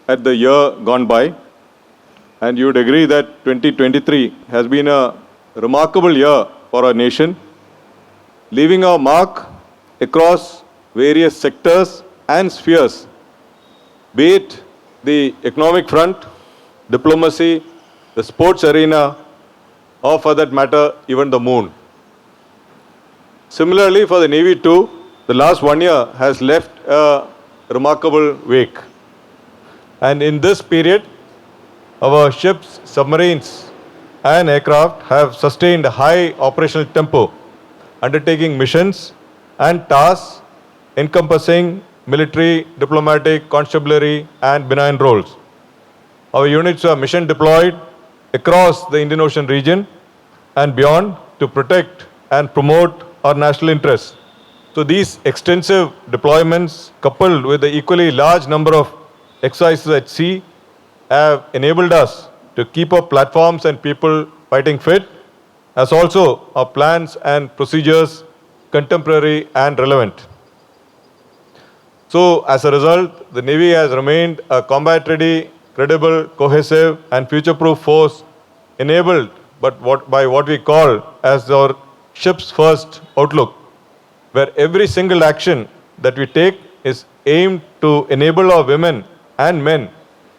at the year gone by, and you would agree that 2023 has been a remarkable year for our nation, leaving our mark across various sectors and spheres, be it the economic front, diplomacy, the sports arena, or for that matter, even the moon. Similarly, for the Navy too, the last 1 year has left a remarkable wake. And in this period, our ships, submarines, and aircraft have sustained a high operational tempo, undertaking missions and tasks encompassing military, diplomatic, constabulary, and benign roles. Our units are mission deployed across the Indian Ocean region and beyond to protect and promote our national interests. So these extensive deployments, coupled with the equally large number of exercises at sea, have enabled us to keep our platforms and people fighting fit, as also our plans and procedures contemporary and relevant. So as a result, the Navy has remained a combat-ready, credible, cohesive, and future-proof force enabled by what we call as our ship's first outlook, where every single action that we take is aimed to enable our women and men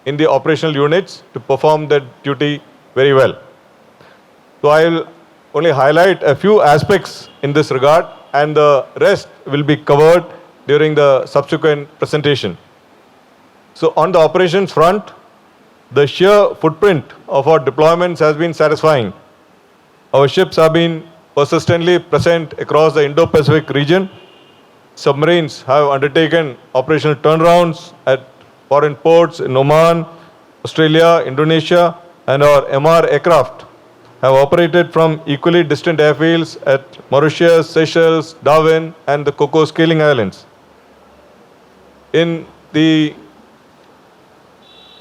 in the operational units to perform their duty very well. So I will only highlight a few aspects in this regard, and the rest will be covered during the subsequent presentation. So on the operations front, the sheer footprint of our deployments has been satisfying. Our ships have been persistently present across the Indo Pacific region. Submarines have undertaken operational turnarounds at foreign ports in Oman, Australia, Indonesia, and our MR aircraft have operated from equally distant airfields at Mauritius, Seychelles, Darwin, and the Cocos Scaling Islands. In the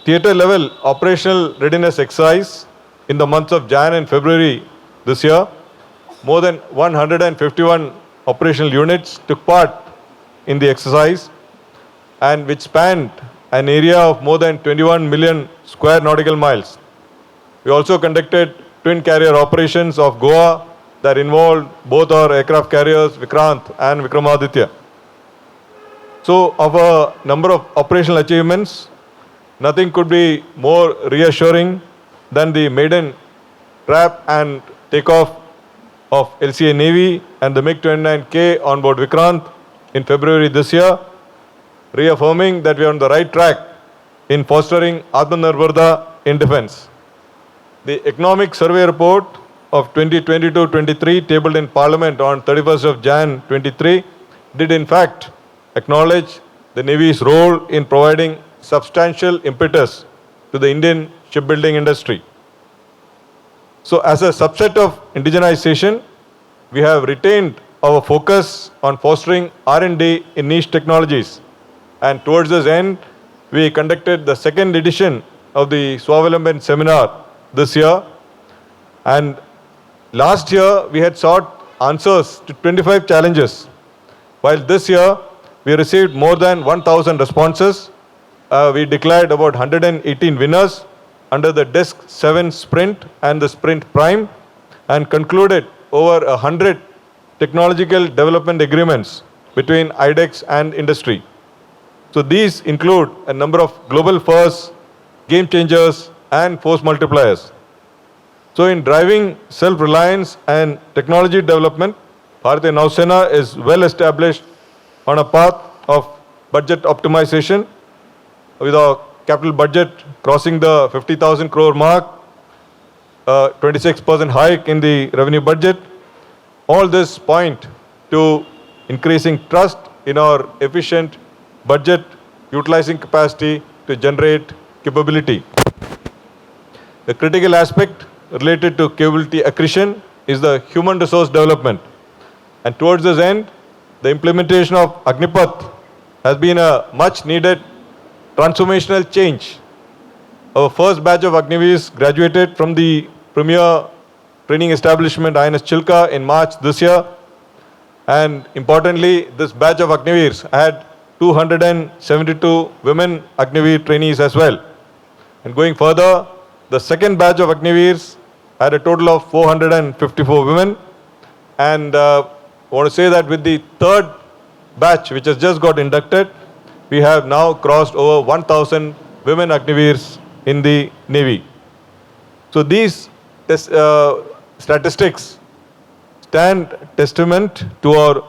theatre level operational readiness exercise in the months of January and February this year, more than 151 operational units took part in the exercise, and which spanned an area of more than 21 million square nautical miles. We also conducted twin carrier operations of Goa that involved both our aircraft carriers Vikrant and Vikramaditya. So of a number of operational achievements, nothing could be more reassuring than the maiden trap and takeoff of LCA Navy and the MiG-29K on board Vikrant in February this year, reaffirming that we are on the right track in fostering Atmanirbharta in defense. The Economic Survey Report of 2022-23 tabled in Parliament on 31st of Jan 23 did in fact acknowledge the Navy's role in providing substantial impetus to the Indian shipbuilding industry. So as a subset of indigenization, we have retained our focus on fostering R&D in niche technologies. And towards this end, we conducted the second edition of the Swavalambhan seminar this year. And last year, we had sought answers to 25 challenges, while this year, we received more than 1,000 responses. We declared about 118 winners under the DESC 7 Sprint and the Sprint Prime, and concluded over 100 technological development agreements between IDEX and industry. So these include a number of global firsts, game changers, and force multipliers. So in driving self-reliance and technology development, Bharatiya Nausena is well established on a path of budget optimization, with our capital budget crossing the 50,000 crore mark, 26% hike in the revenue budget. All this point to increasing trust in our efficient budget utilizing capacity to generate capability. The critical aspect related to capability accretion is the human resource development. And towards this end, the implementation of Agnipath has been a much needed transformational change. Our first batch of Agniveers graduated from the premier training establishment INS Chilka in March this year. And importantly, this batch of Agniveers had 272 women Agniveer trainees as well. And going further, the second batch of Agniveers had a total of 454 women. And I want to say that with the third batch, which has just got inducted, we have now crossed over 1,000 women Agniveers in the Navy. So these statistics stand testament to our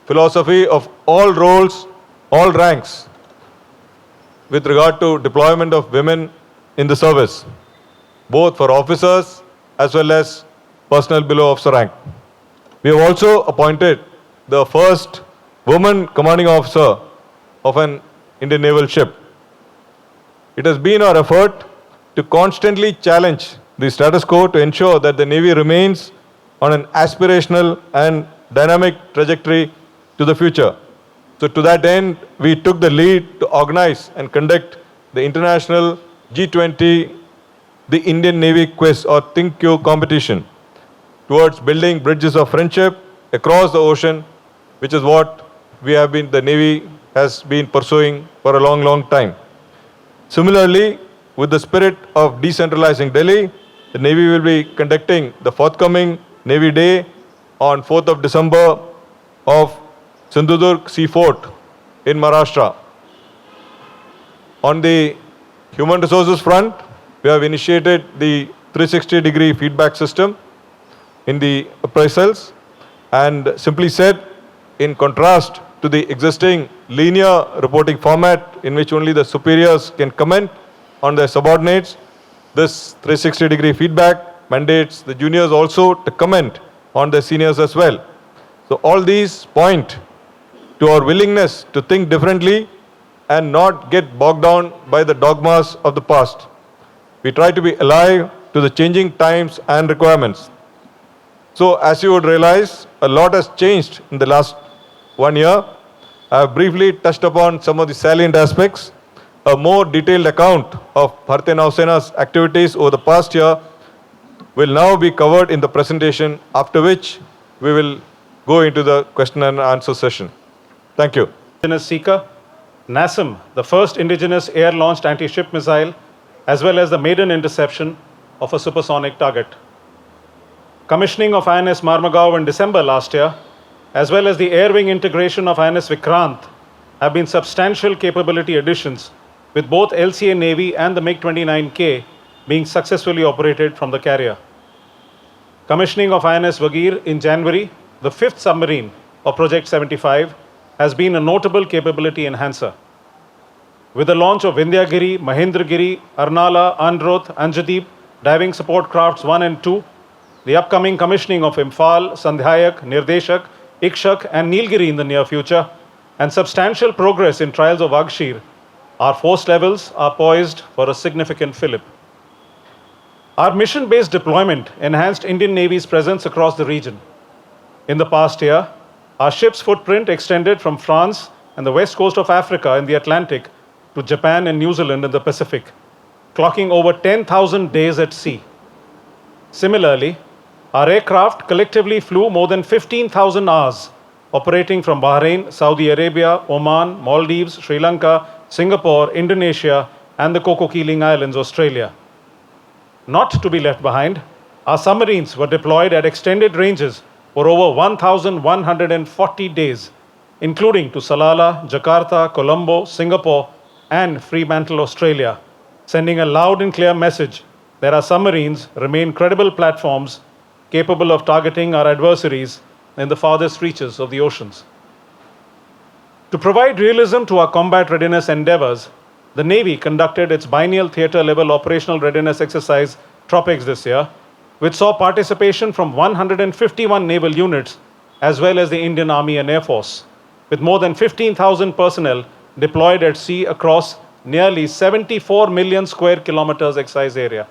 philosophy of all roles, all ranks, with regard to deployment of women in the service, both for officers as well as personnel below officer rank. We have also appointed the first woman commanding officer of an Indian naval ship. It has been our effort to constantly challenge the status quo to ensure that the Navy remains on an aspirational and dynamic trajectory to the future. So to that end, we took the lead to organize and conduct the international G20, the Indian Navy Quiz or Think Q competition towards building bridges of friendship across the ocean, which is what the Navy has been pursuing for a long, long time. Similarly, with the spirit of decentralizing Delhi, the Navy will be conducting the forthcoming Navy Day on 4th of December of Sindhudurg Sea Fort in Maharashtra. On the human resources front, we have initiated the 360-degree feedback system in the appraisals, and simply said, in contrast to the existing linear reporting format in which only the superiors can comment on their subordinates, this 360-degree feedback mandates the juniors also to comment on their seniors as well. So all these point to our willingness to think differently and not get bogged down by the dogmas of the past. We try to be alive to the changing times and requirements. So as you would realize, a lot has changed in the last 1 year. I have briefly touched upon some of the salient aspects. A more detailed account of Bharatiya Nausena's activities over the past year will now be covered in the presentation, after which we will go into the question and answer session. Thank you. Indigenous Seeker, NASM, the first indigenous air-launched anti-ship missile, as well as the maiden interception of a supersonic target. Commissioning of INS Marmagaon in December last year, as well as the air-wing integration of INS Vikrant, have been substantial capability additions, with both LCA Navy and the MiG-29K being successfully operated from the carrier. Commissioning of INS Vagir in January, the fifth submarine of Project 75, has been a notable capability enhancer. With the launch of Vindhyagiri, Mahendragiri, Arnala, Androth, Anjadeep diving support crafts 1 and 2, the upcoming commissioning of Imphal, Sandhyayak, Nirdeshak, Ikshak and Nilgiri in the near future, and substantial progress in trials of Agshir, our force levels are poised for a significant fillip. Our mission-based deployment enhanced Indian Navy's presence across the region. In the past year, our ship's footprint extended from France and the west coast of Africa in the Atlantic to Japan and New Zealand in the Pacific, clocking over 10,000 days at sea. Similarly, our aircraft collectively flew more than 15,000 hours, operating from Bahrain, Saudi Arabia, Oman, Maldives, Sri Lanka, Singapore, Indonesia, and the Cocos Keeling Islands, Australia. Not to be left behind, our submarines were deployed at extended ranges for over 1,140 days, including to Salalah, Jakarta, Colombo, Singapore, and Fremantle, Australia, sending a loud and clear message that our submarines remain credible platforms capable of targeting our adversaries in the farthest reaches of the oceans. To provide realism to our combat readiness endeavors, the Navy conducted its biennial theatre-level operational readiness exercise, Tropics, this year, which saw participation from 151 naval units, as well as the Indian Army and Air Force, with more than 15,000 personnel deployed at sea across nearly 74 million square kilometers exercise area.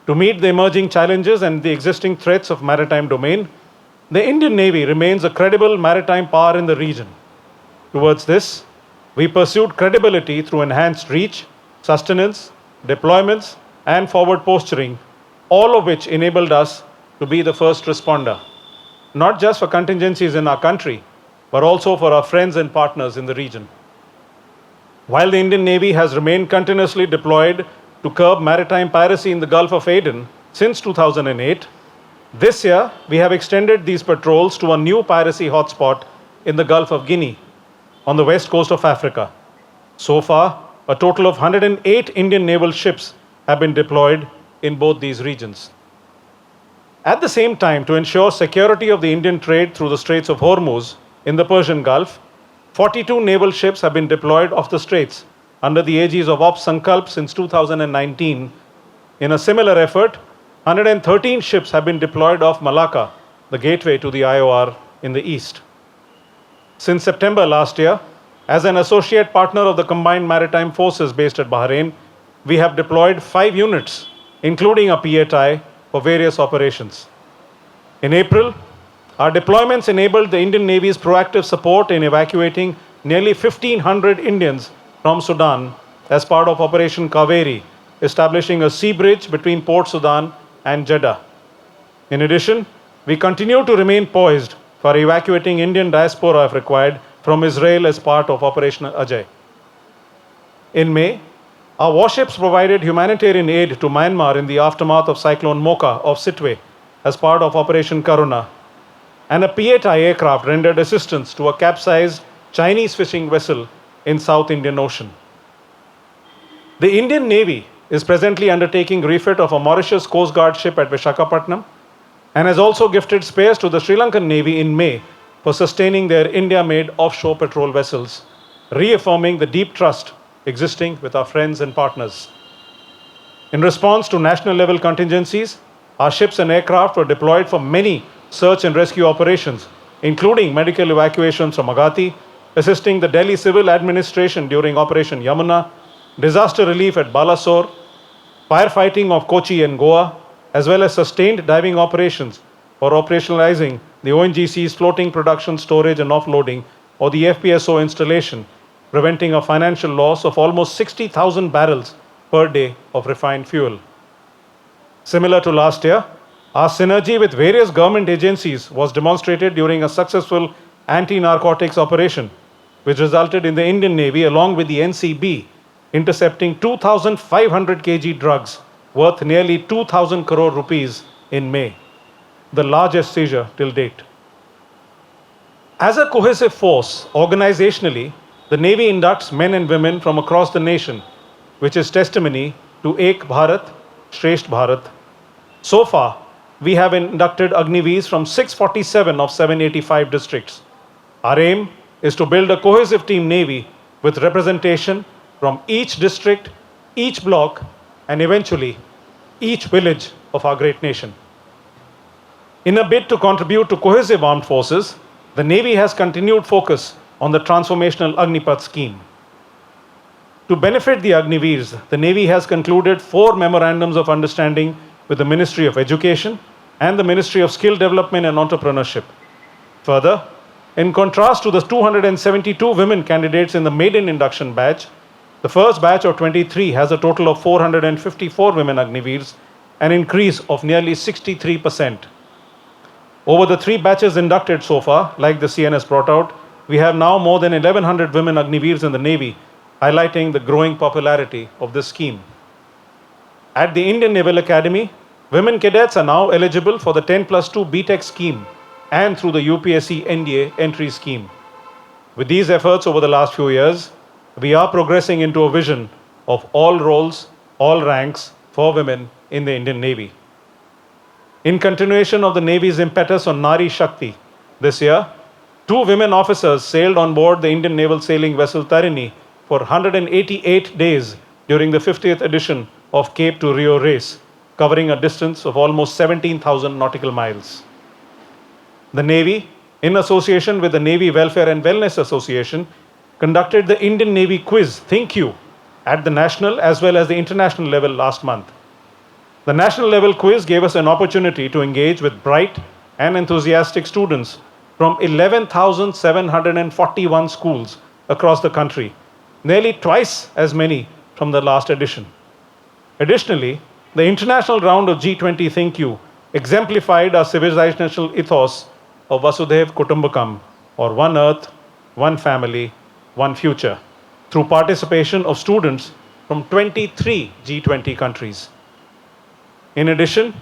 To meet the emerging challenges and the existing threats of maritime domain, the Indian Navy remains a credible maritime power in the region. Towards this, we pursued credibility through enhanced reach, sustenance, deployments, and forward posturing, all of which enabled us to be the first responder, not just for contingencies in our country, but also for our friends and partners in the region. While the Indian Navy has remained continuously deployed to curb maritime piracy in the Gulf of Aden since 2008, this year we have extended these patrols to a new piracy hotspot in the Gulf of Guinea on the west coast of Africa. So far, a total of 108 Indian naval ships have been deployed in both these regions. At the same time, to ensure security of the Indian trade through the Straits of Hormuz in the Persian Gulf, 42 naval ships have been deployed off the straits under the aegis of Ops Sankalp since 2019. In a similar effort, 113 ships have been deployed off Malacca, the gateway to the IOR in the east. Since September last year, as an associate partner of the Combined Maritime Forces based at Bahrain, we have deployed 5 units, including a PATI, for various operations. In April, our deployments enabled the Indian Navy's proactive support in evacuating nearly 1,500 Indians from Sudan as part of Operation Kaveri, establishing a sea bridge between Port Sudan and Jeddah. In addition, we continue to remain poised for evacuating Indian diaspora if required from Israel as part of Operation Ajay. In May, our warships provided humanitarian aid to Myanmar in the aftermath of Cyclone Mocha off Sittwe as part of Operation Karuna, and a PATI aircraft rendered assistance to a capsized Chinese fishing vessel in South Indian Ocean. The Indian Navy is presently undertaking refit of a Mauritius Coast Guard ship at Visakhapatnam and has also gifted spares to the Sri Lankan Navy in May for sustaining their India-made offshore patrol vessels, reaffirming the deep trust existing with our friends and partners. In response to national level contingencies, our ships and aircraft were deployed for many search and rescue operations, including medical evacuations from Agati, assisting the Delhi Civil Administration during Operation Yamuna, disaster relief at Balasore, firefighting of Kochi and Goa, as well as sustained diving operations for operationalizing the ONGC's floating production, storage and offloading, or the FPSO installation, preventing a financial loss of almost 60,000 barrels per day of refined fuel. Similar to last year, our synergy with various government agencies was demonstrated during a successful anti-narcotics operation, which resulted in the Indian Navy, along with the NCB, intercepting 2,500 kg drugs worth nearly 2,000 crore rupees in May, the largest seizure till date. As a cohesive force, organizationally, the Navy inducts men and women from across the nation, which is testimony to Ek Bharat, Shresht Bharat. So far, we have inducted Agniveers from 647 of 785 districts. Our aim is to build a cohesive team Navy with representation from each district, each block, and eventually each village of our great nation. In a bid to contribute to cohesive armed forces, the Navy has continued focus on the transformational Agnipath scheme. To benefit the Agniveers, the Navy has concluded 4 memorandums of understanding with the Ministry of Education and the Ministry of Skill Development and Entrepreneurship. Further, in contrast to the 272 women candidates in the maiden induction batch, the first batch of 23 has a total of 454 women Agniveers, an increase of nearly 63%. Over the 3 batches inducted so far, like the CNS brought out, we have now more than 1,100 women Agniveers in the Navy, highlighting the growing popularity of this scheme. At the Indian Naval Academy, women cadets are now eligible for the 10+2 BTEC scheme and through the UPSC NDA entry scheme. With these efforts over the last few years, we are progressing into a vision of all roles, all ranks for women in the Indian Navy. In continuation of the Navy's impetus on Nari Shakti, this year, 2 women officers sailed on board the Indian naval sailing vessel Tarini for 188 days during the 50th edition of Cape to Rio race, covering a distance of almost 17,000 nautical miles. The Navy, in association with the Navy Welfare and Wellness Association, conducted the Indian Navy quiz Think You at the national as well as the international level last month. The national level quiz gave us an opportunity to engage with bright and enthusiastic students from 11,741 schools across the country, nearly twice as many from the last edition. Additionally, the international round of G20 Think You exemplified our civilizational ethos of Vasudhaiv Kutumbakam, or One Earth, One Family, One Future, through participation of students from 23 G20 countries. In addition,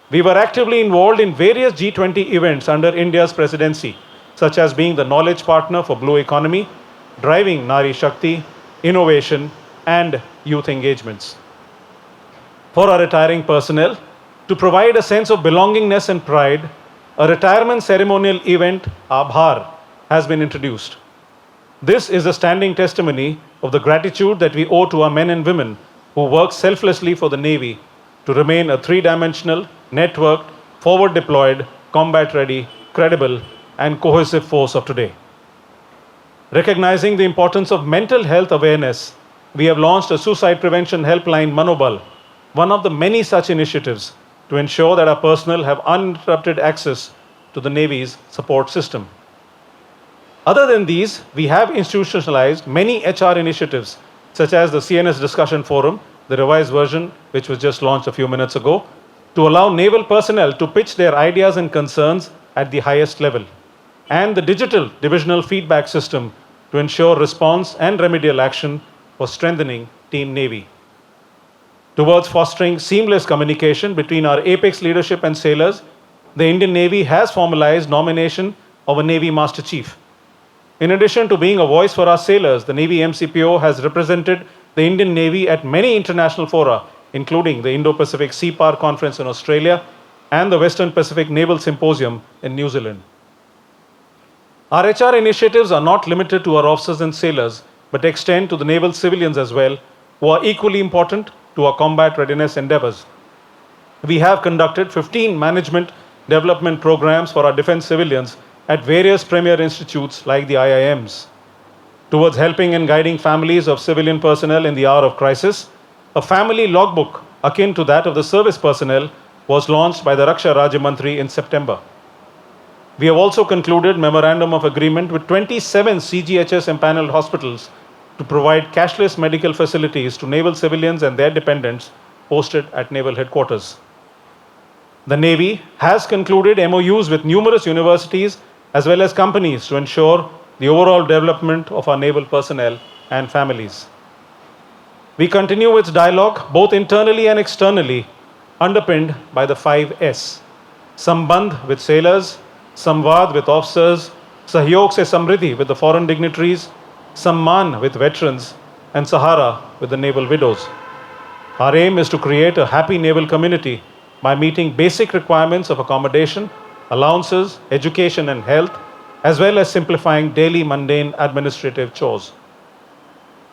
we were actively involved in various G20 events under India's presidency, such as being the knowledge partner for Blue Economy, driving Nari Shakti, innovation, and youth engagements. For our retiring personnel, to provide a sense of belongingness and pride, a retirement ceremonial event, Abhar, has been introduced. This is a standing testimony of the gratitude that we owe to our men and women who work selflessly for the Navy to remain a three-dimensional, networked, forward-deployed, combat-ready, credible, and cohesive force of today. Recognizing the importance of mental health awareness, we have launched a suicide prevention helpline, Manobal, one of the many such initiatives to ensure that our personnel have uninterrupted access to the Navy's support system. Other than these, we have institutionalized many HR initiatives, such as the CNS Discussion Forum, the revised version, which was just launched a few minutes ago, to allow naval personnel to pitch their ideas and concerns at the highest level, and the digital divisional feedback system to ensure response and remedial action for strengthening Team Navy. Towards fostering seamless communication between our apex leadership and sailors, the Indian Navy has formalized nomination of a Navy Master Chief. In addition to being a voice for our sailors, the Navy MCPO has represented the Indian Navy at many international fora, including the Indo Pacific Sea Power Conference in Australia and the Western Pacific Naval Symposium in New Zealand. Our HR initiatives are not limited to our officers and sailors, but extend to the naval civilians as well, who are equally important to our combat readiness endeavors. We have conducted 15 management development programs for our defense civilians at various premier institutes like the IIMs. Towards helping and guiding families of civilian personnel in the hour of crisis, a family logbook akin to that of the service personnel was launched by the Raksha Rajya Mantri in September. We have also concluded memorandum of agreement with 27 CGHS empaneled hospitals to provide cashless medical facilities to naval civilians and their dependents posted at naval headquarters. The Navy has concluded MoUs with numerous universities as well as companies to ensure the overall development of our naval personnel and families. We continue its dialogue both internally and externally, underpinned by the 5S: Sambandh with sailors, Samvad with officers, Sahyog se Samriddhi with the foreign dignitaries, Samman with veterans, and Sahara with the naval widows. Our aim is to create a happy naval community by meeting basic requirements of accommodation, allowances, education, and health, as well as simplifying daily mundane administrative chores.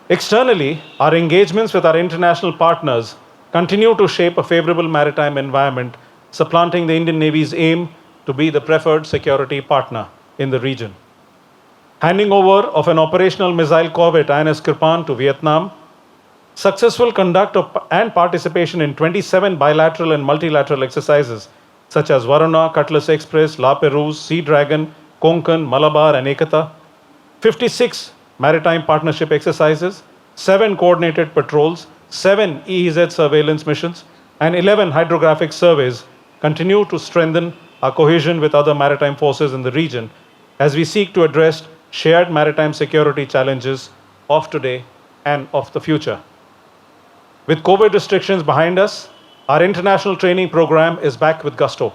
Externally, our engagements with our international partners continue to shape a favorable maritime environment, supplanting the Indian Navy's aim to be the preferred security partner in the region. Handing over of an operational missile corvette INS Kripan to Vietnam, successful conduct of and participation in 27 bilateral and multilateral exercises such as Varuna, Cutlass Express, La Perouse, Sea Dragon, Konkan, Malabar, and Ekata, 56 maritime partnership exercises, 7 coordinated patrols, 7 EEZ surveillance missions, and 11 hydrographic surveys continue to strengthen our cohesion with other maritime forces in the region as we seek to address shared maritime security challenges of today and of the future. With COVID restrictions behind us, our international training program is back with gusto.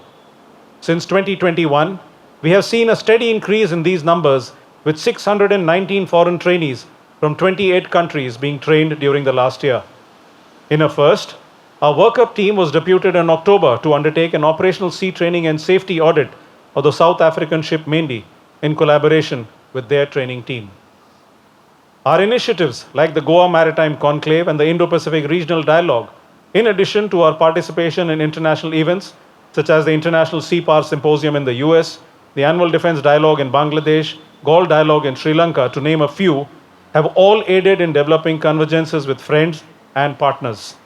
Since 2021, we have seen a steady increase in these numbers, with 619 foreign trainees from 28 countries being trained during the last year. In a first, our workup team was deputed in October to undertake an operational sea training and safety audit of the South African ship Mendi in collaboration with their training team. Our initiatives like the Goa Maritime Conclave and the Indo Pacific Regional Dialogue, in addition to our participation in international events such as the International Sea Power Symposium in the US, the Annual Defense Dialogue in Bangladesh, Gaul Dialogue in Sri Lanka, to name a few, have all aided in developing convergences with friends and partners.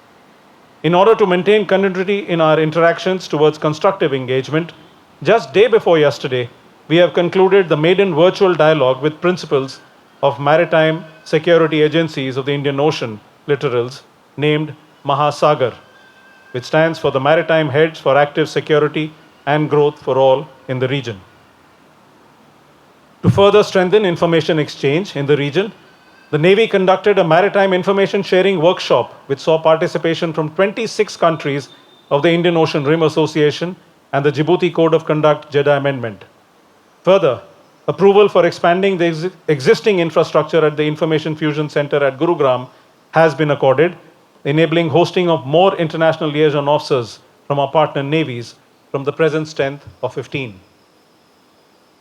In order to maintain continuity in our interactions towards constructive engagement, just day before yesterday, we have concluded the maiden virtual dialogue with principals of maritime security agencies of the Indian Ocean littorals named Mahasagar, which stands for the Maritime Heads for Active Security and Growth for All in the region. To further strengthen information exchange in the region, the Navy conducted a maritime information sharing workshop which saw participation from 26 countries of the Indian Ocean Rim Association and the Djibouti Code of Conduct JEDA Amendment. Further, approval for expanding the existing infrastructure at the Information Fusion Center at Gurugram has been accorded, enabling hosting of more international liaison officers from our partner navies from the present strength of 15.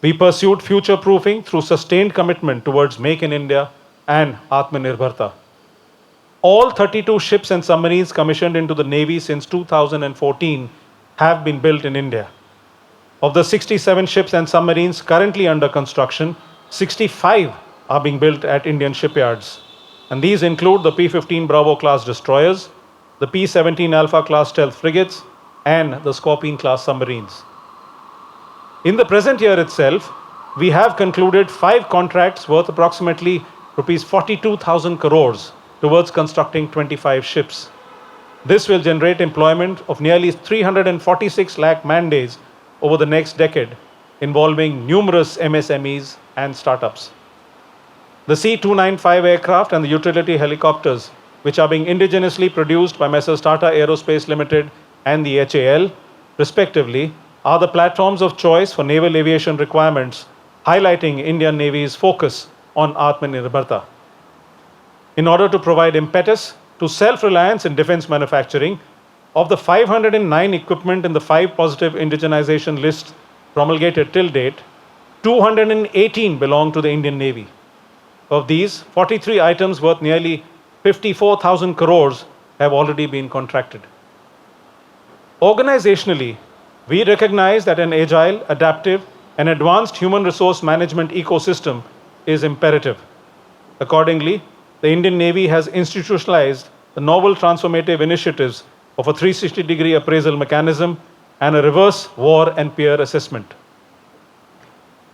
We pursued future proofing through sustained commitment towards Make in India and Atmanirbharta. All 32 ships and submarines commissioned into the Navy since 2014 have been built in India. Of the 67 ships and submarines currently under construction, 65 are being built at Indian shipyards. And these include the P-15 Bravo class destroyers, the P-17 Alpha class stealth frigates, and the Scorpene class submarines. In the present year itself, we have concluded 5 contracts worth approximately rupees 42,000 crores towards constructing 25 ships. This will generate employment of nearly 346 lakh man days over the next decade, involving numerous MSMEs and startups. The C-295 aircraft and the utility helicopters, which are being indigenously produced by Messrs. Tata Aerospace Limited and the HAL, respectively, are the platforms of choice for naval aviation requirements, highlighting Indian Navy's focus on Atmanirbharta. In order to provide impetus to self-reliance in defense manufacturing, of the 509 equipment in the 5 positive indigenization lists promulgated till date, 218 belong to the Indian Navy. Of these, 43 items worth nearly 54,000 crores have already been contracted. Organizationally, we recognize that an agile, adaptive, and advanced human resource management ecosystem is imperative. Accordingly, the Indian Navy has institutionalized the novel transformative initiatives of a 360-degree appraisal mechanism and a reverse war and peer assessment.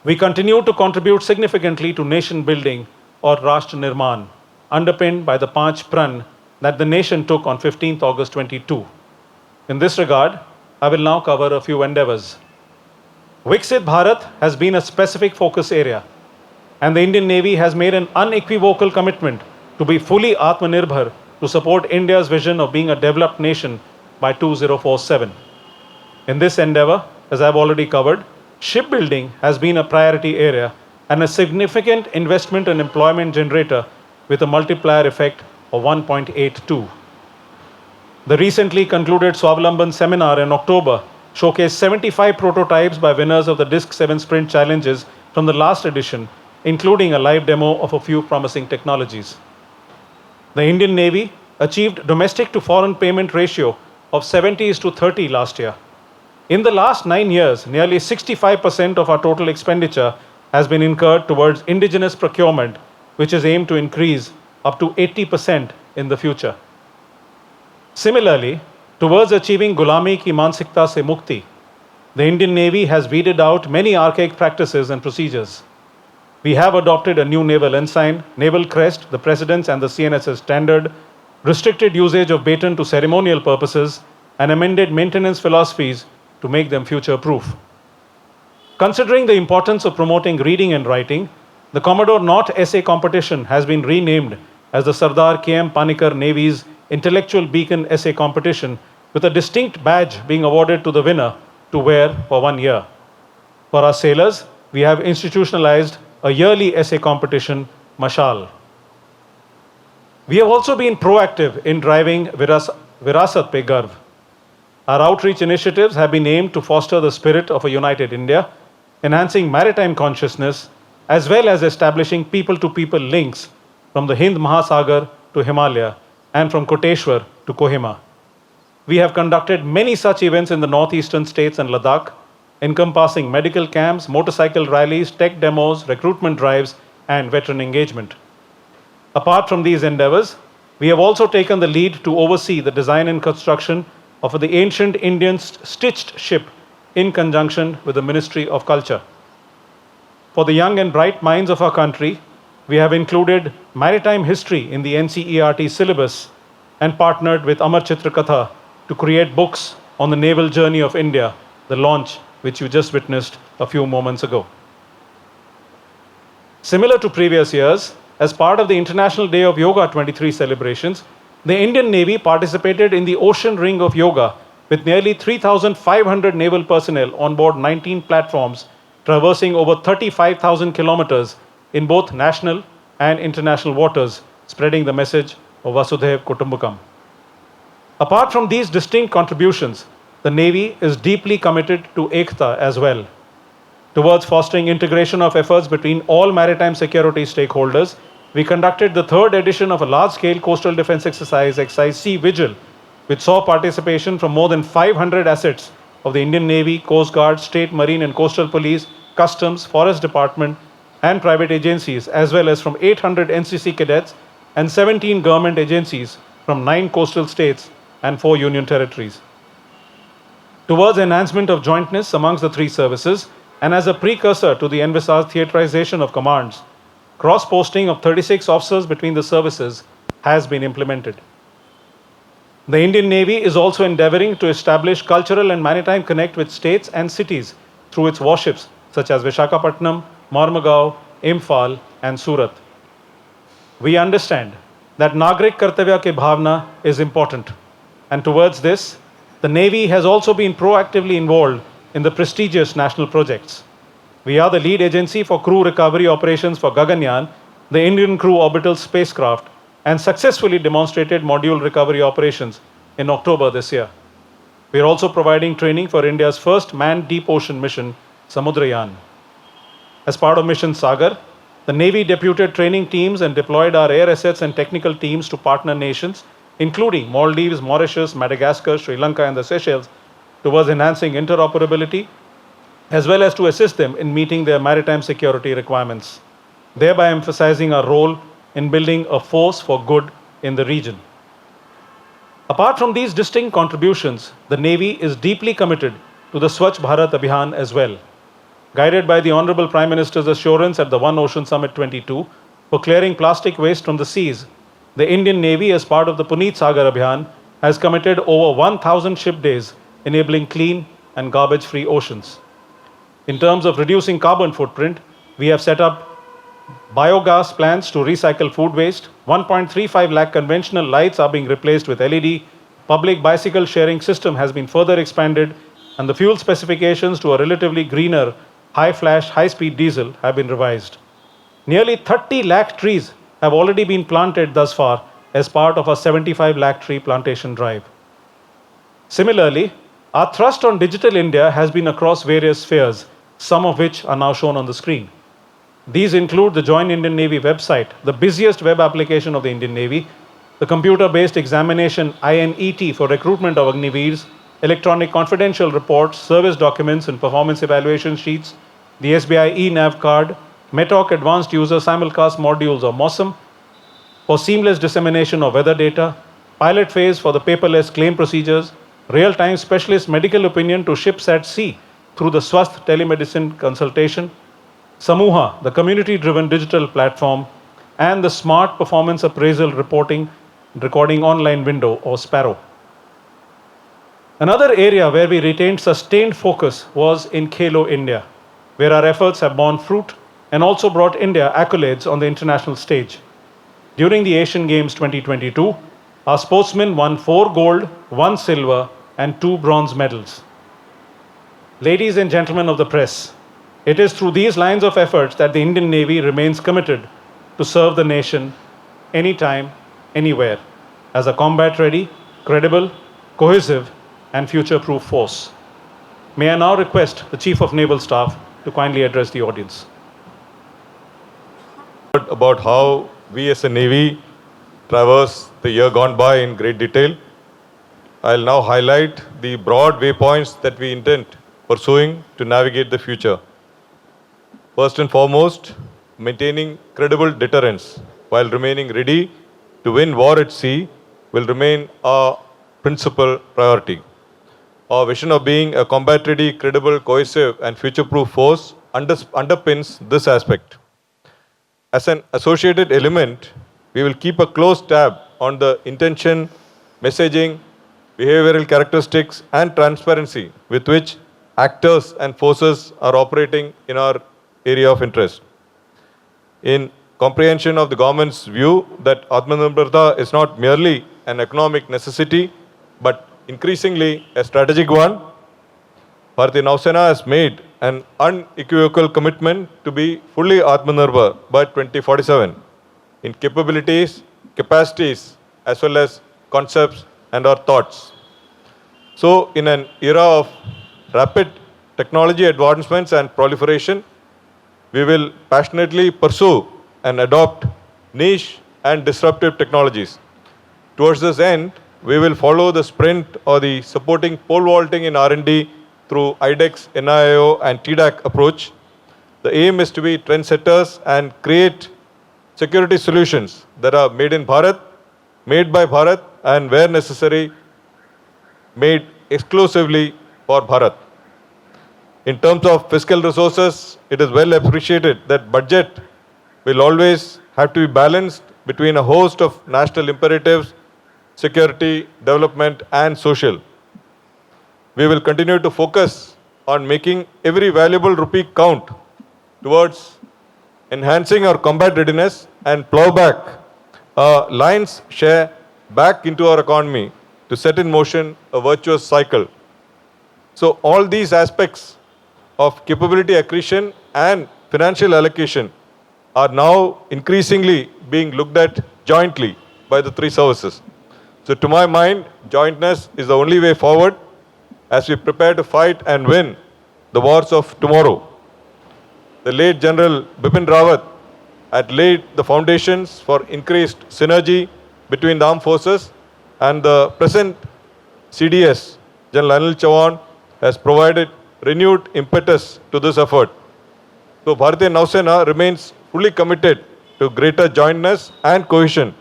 We continue to contribute significantly to nation building or Rashtra Nirman, underpinned by the Panch Pran that the nation took on 15th August 22. In this regard, I will now cover a few endeavors. Viksit Bharat has been a specific focus area, and the Indian Navy has made an unequivocal commitment to be fully Atmanirbhar to support India's vision of being a developed nation by 2047. In this endeavor, as I've already covered, shipbuilding has been a priority area and a significant investment and employment generator with a multiplier effect of 1.82. The recently concluded Swavalamban seminar in October showcased 75 prototypes by winners of the Disc 7 Sprint challenges from the last edition, including a live demo of a few promising technologies. The Indian Navy achieved domestic to foreign payment ratio of 70:30 last year. In the last 9 years, nearly 65% of our total expenditure has been incurred towards indigenous procurement, which is aimed to increase up to 80% in the future. Similarly, towards achieving Gulami ki Mansikta se Mukti, the Indian Navy has weeded out many archaic practices and procedures. We have adopted a new naval ensign, naval crest, the President's and the CNS's standard, restricted usage of baton to ceremonial purposes, and amended maintenance philosophies to make them future-proof. Considering the importance of promoting reading and writing, the Commodore Knott Essay Competition has been renamed as the Sardar K.M. Panikkar Navy's Intellectual Beacon Essay Competition, with a distinct badge being awarded to the winner to wear for 1 year. For our sailors, we have institutionalized a yearly essay competition, Mashal. We have also been proactive in driving Virasat Pe Garv. Our outreach initiatives have been aimed to foster the spirit of a united India, enhancing maritime consciousness, as well as establishing people-to-people links from the Hind Mahasagar to Himalaya and from Koteshwar to Kohima. We have conducted many such events in the northeastern states and Ladakh, encompassing medical camps, motorcycle rallies, tech demos, recruitment drives, and veteran engagement. Apart from these endeavors, we have also taken the lead to oversee the design and construction of the ancient Indian stitched ship in conjunction with the Ministry of Culture. For the young and bright minds of our country, we have included maritime history in the NCERT syllabus and partnered with Amar Chitra Katha to create books on the naval journey of India, the launch which you just witnessed a few moments ago. Similar to previous years, as part of the International Day of Yoga 23 celebrations, the Indian Navy participated in the Ocean Ring of Yoga with nearly 3,500 naval personnel on board 19 platforms, traversing over 35,000 kilometers in both national and international waters, spreading the message of Vasudhaiv Kutumbakam. Apart from these distinct contributions, the Navy is deeply committed to Ekta as well. Towards fostering integration of efforts between all maritime security stakeholders, we conducted the third edition of a large-scale coastal defense exercise, Exercise Sea Vigil, which saw participation from more than 500 assets of the Indian Navy, Coast Guard, State Marine and Coastal Police, Customs, Forest Department, and private agencies, as well as from 800 NCC cadets and 17 government agencies from 9 coastal states and 4 union territories. Towards enhancement of jointness amongst the three services, and as a precursor to the envisaged theaterization of commands, cross-posting of 36 officers between the services has been implemented. The Indian Navy is also endeavoring to establish cultural and maritime connect with states and cities through its warships such as Vishakhapatnam, Mormugao, Imphal, and Surat. We understand that Nagrik Kartavya Ki Bhavna is important, and towards this, the Navy has also been proactively involved in the prestigious national projects. We are the lead agency for crew recovery operations for Gaganyaan, the Indian Crew Orbital spacecraft, and successfully demonstrated module recovery operations in October this year. We are also providing training for India's first manned deep ocean mission, Samudrayaan. As part of Mission Sagar, the Navy deputed training teams and deployed our air assets and technical teams to partner nations, including Maldives, Mauritius, Madagascar, Sri Lanka, and the Seychelles, towards enhancing interoperability, as well as to assist them in meeting their maritime security requirements, thereby emphasizing our role in building a force for good in the region. Apart from these distinct contributions, the Navy is deeply committed to the Swachh Bharat Abhiyan as well. Guided by the Honorable Prime Minister's assurance at the One Ocean Summit 22 for clearing plastic waste from the seas, the Indian Navy, as part of the Puneet Sagar Abhiyan, has committed over 1,000 ship days, enabling clean and garbage-free oceans. In terms of reducing carbon footprint, we have set up biogas plants to recycle food waste. 1.35 lakh conventional lights are being replaced with LED. Public bicycle sharing system has been further expanded, and the fuel specifications to a relatively greener, high-flash, high-speed diesel have been revised. Nearly 30 lakh trees have already been planted thus far as part of our 75 lakh tree plantation drive. Similarly, our thrust on Digital India has been across various spheres, some of which are now shown on the screen. These include the Joint Indian Navy website, the busiest web application of the Indian Navy, the computer-based examination INET for recruitment of Agniveers, electronic confidential reports, service documents and performance evaluation sheets, the SBI eNav card, METOC Advanced User Simulcast Modules or MOSM, for seamless dissemination of weather data, pilot phase for the paperless claim procedures, real-time specialist medical opinion to ships at sea through the Swasth telemedicine consultation, Samuha, the community-driven digital platform, and the Smart Performance Appraisal Reporting Recording Online Window or Sparrow. Another area where we retained sustained focus was in Khelo India, where our efforts have borne fruit and also brought India accolades on the international stage. During the Asian Games 2022, our sportsmen won 4 gold, 1 silver, and 2 bronze medals. Ladies and gentlemen of the press, it is through these lines of efforts that the Indian Navy remains committed to serve the nation anytime, anywhere, as a combat-ready, credible, cohesive, and future-proof force. May I now request the Chief of Naval Staff to kindly address the audience. About how we as a Navy traverse the year gone by in great detail. I'll now highlight the broad waypoints that we intend pursuing to navigate the future. First and foremost, maintaining credible deterrence while remaining ready to win war at sea will remain our principal priority. Our vision of being a combat-ready, credible, cohesive, and future-proof force underpins this aspect. As an associated element, we will keep a close tab on the intention, messaging, behavioral characteristics, and transparency with which actors and forces are operating in our area of interest. in comprehension of the government's view that Atmanirbharta is not merely an economic necessity, but increasingly a strategic one, Bharatiya Nausena has made an unequivocal commitment to be fully Atmanirbhar by 2047 in capabilities, capacities, as well as concepts and our thoughts. So, in an era of rapid technology advancements and proliferation, we will passionately pursue and adopt niche and disruptive technologies. Towards this end, we will follow the sprint or the supporting pole vaulting in R&D through IDEX, NIO and TDAC approach. The aim is to be trendsetters and create security solutions that are made in Bharat, made by Bharat, and where necessary, made exclusively for Bharat. In terms of fiscal resources, it is well appreciated that budget will always have to be balanced between a host of national imperatives, security, development, and social. We will continue to focus on making every valuable rupee count towards enhancing our combat readiness and plow back a lion's share back into our economy to set in motion a virtuous cycle. So all these aspects of capability accretion and financial allocation are now increasingly being looked at jointly by the three services. So to my mind, jointness is the only way forward as we prepare to fight and win the wars of tomorrow. The late General Bipin Rawat had laid the foundations for increased synergy between the armed forces, and the present CDS, General Anil Chauhan, has provided renewed impetus to this effort. So Bharatiya Nausena remains fully committed to greater jointness and cohesion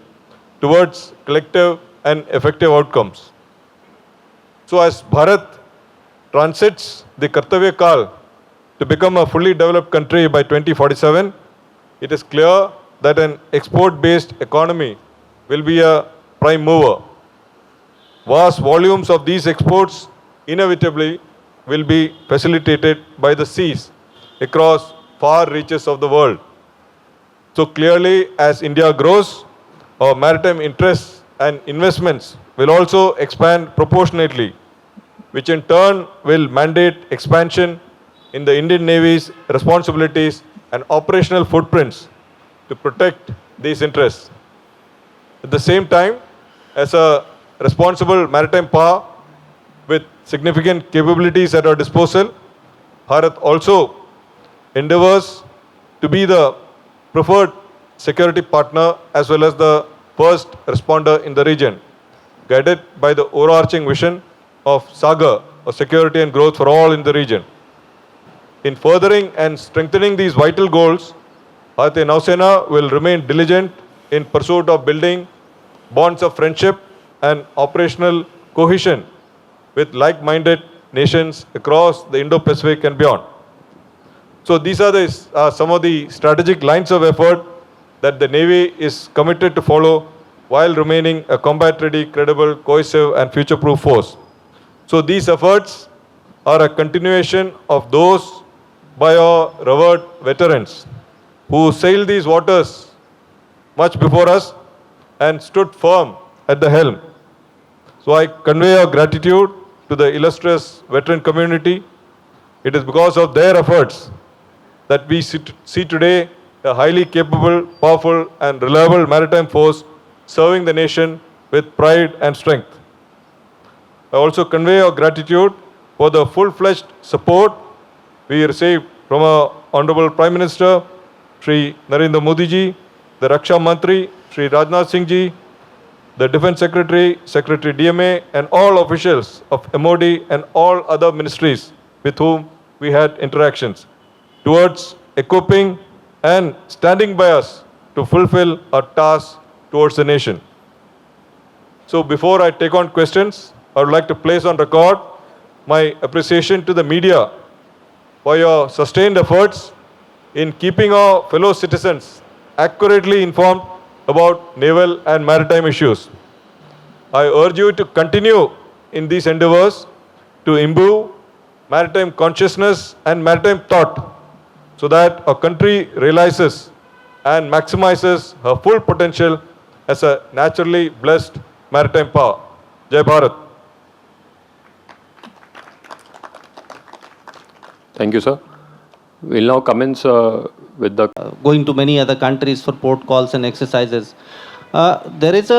towards collective and effective outcomes. So as Bharat transits the Kartavya Kal to become a fully developed country by 2047, it is clear that an export-based economy will be a prime mover. Vast volumes of these exports inevitably will be facilitated by the seas across far reaches of the world. So clearly, as India grows, our maritime interests and investments will also expand proportionately, which in turn will mandate expansion in the Indian Navy's responsibilities and operational footprints to protect these interests. At the same time, as a responsible maritime power with significant capabilities at our disposal, Bharat also endeavors to be the preferred security partner as well as the first responder in the region, guided by the overarching vision of Saga, or security and growth for all in the region. In furthering and strengthening these vital goals, Bharatiya Nausena will remain diligent in pursuit of building bonds of friendship and operational cohesion with like-minded nations across the Indo Pacific and beyond. So these are some of the strategic lines of effort that the Navy is committed to follow while remaining a combat-ready, credible, cohesive and future-proof force. So these efforts are a continuation of those by our revered veterans who sailed these waters much before us and stood firm at the helm. So I convey our gratitude to the illustrious veteran community. It is because of their efforts that we see today a highly capable, powerful and reliable maritime force serving the nation with pride and strength. I also convey our gratitude for the full-fledged support we received from our Honorable Prime Minister, Shri Narendra Modi ji, the Raksha Mantri, Shri Rajnath Singh ji, the Defence Secretary, Secretary DMA, and all officials of MOD and all other ministries with whom we had interactions towards equipping and standing by us to fulfill our task towards the nation. So before I take on questions, I would like to place on record my appreciation to the media for your sustained efforts in keeping our fellow citizens accurately informed about naval and maritime issues. I urge you to continue in these endeavors to imbue maritime consciousness and maritime thought so that our country realizes and maximizes her full potential as a naturally blessed maritime power. Jai Bharat. Thank you, sir. We'll now commence with the going to many other countries for port calls and exercises. There is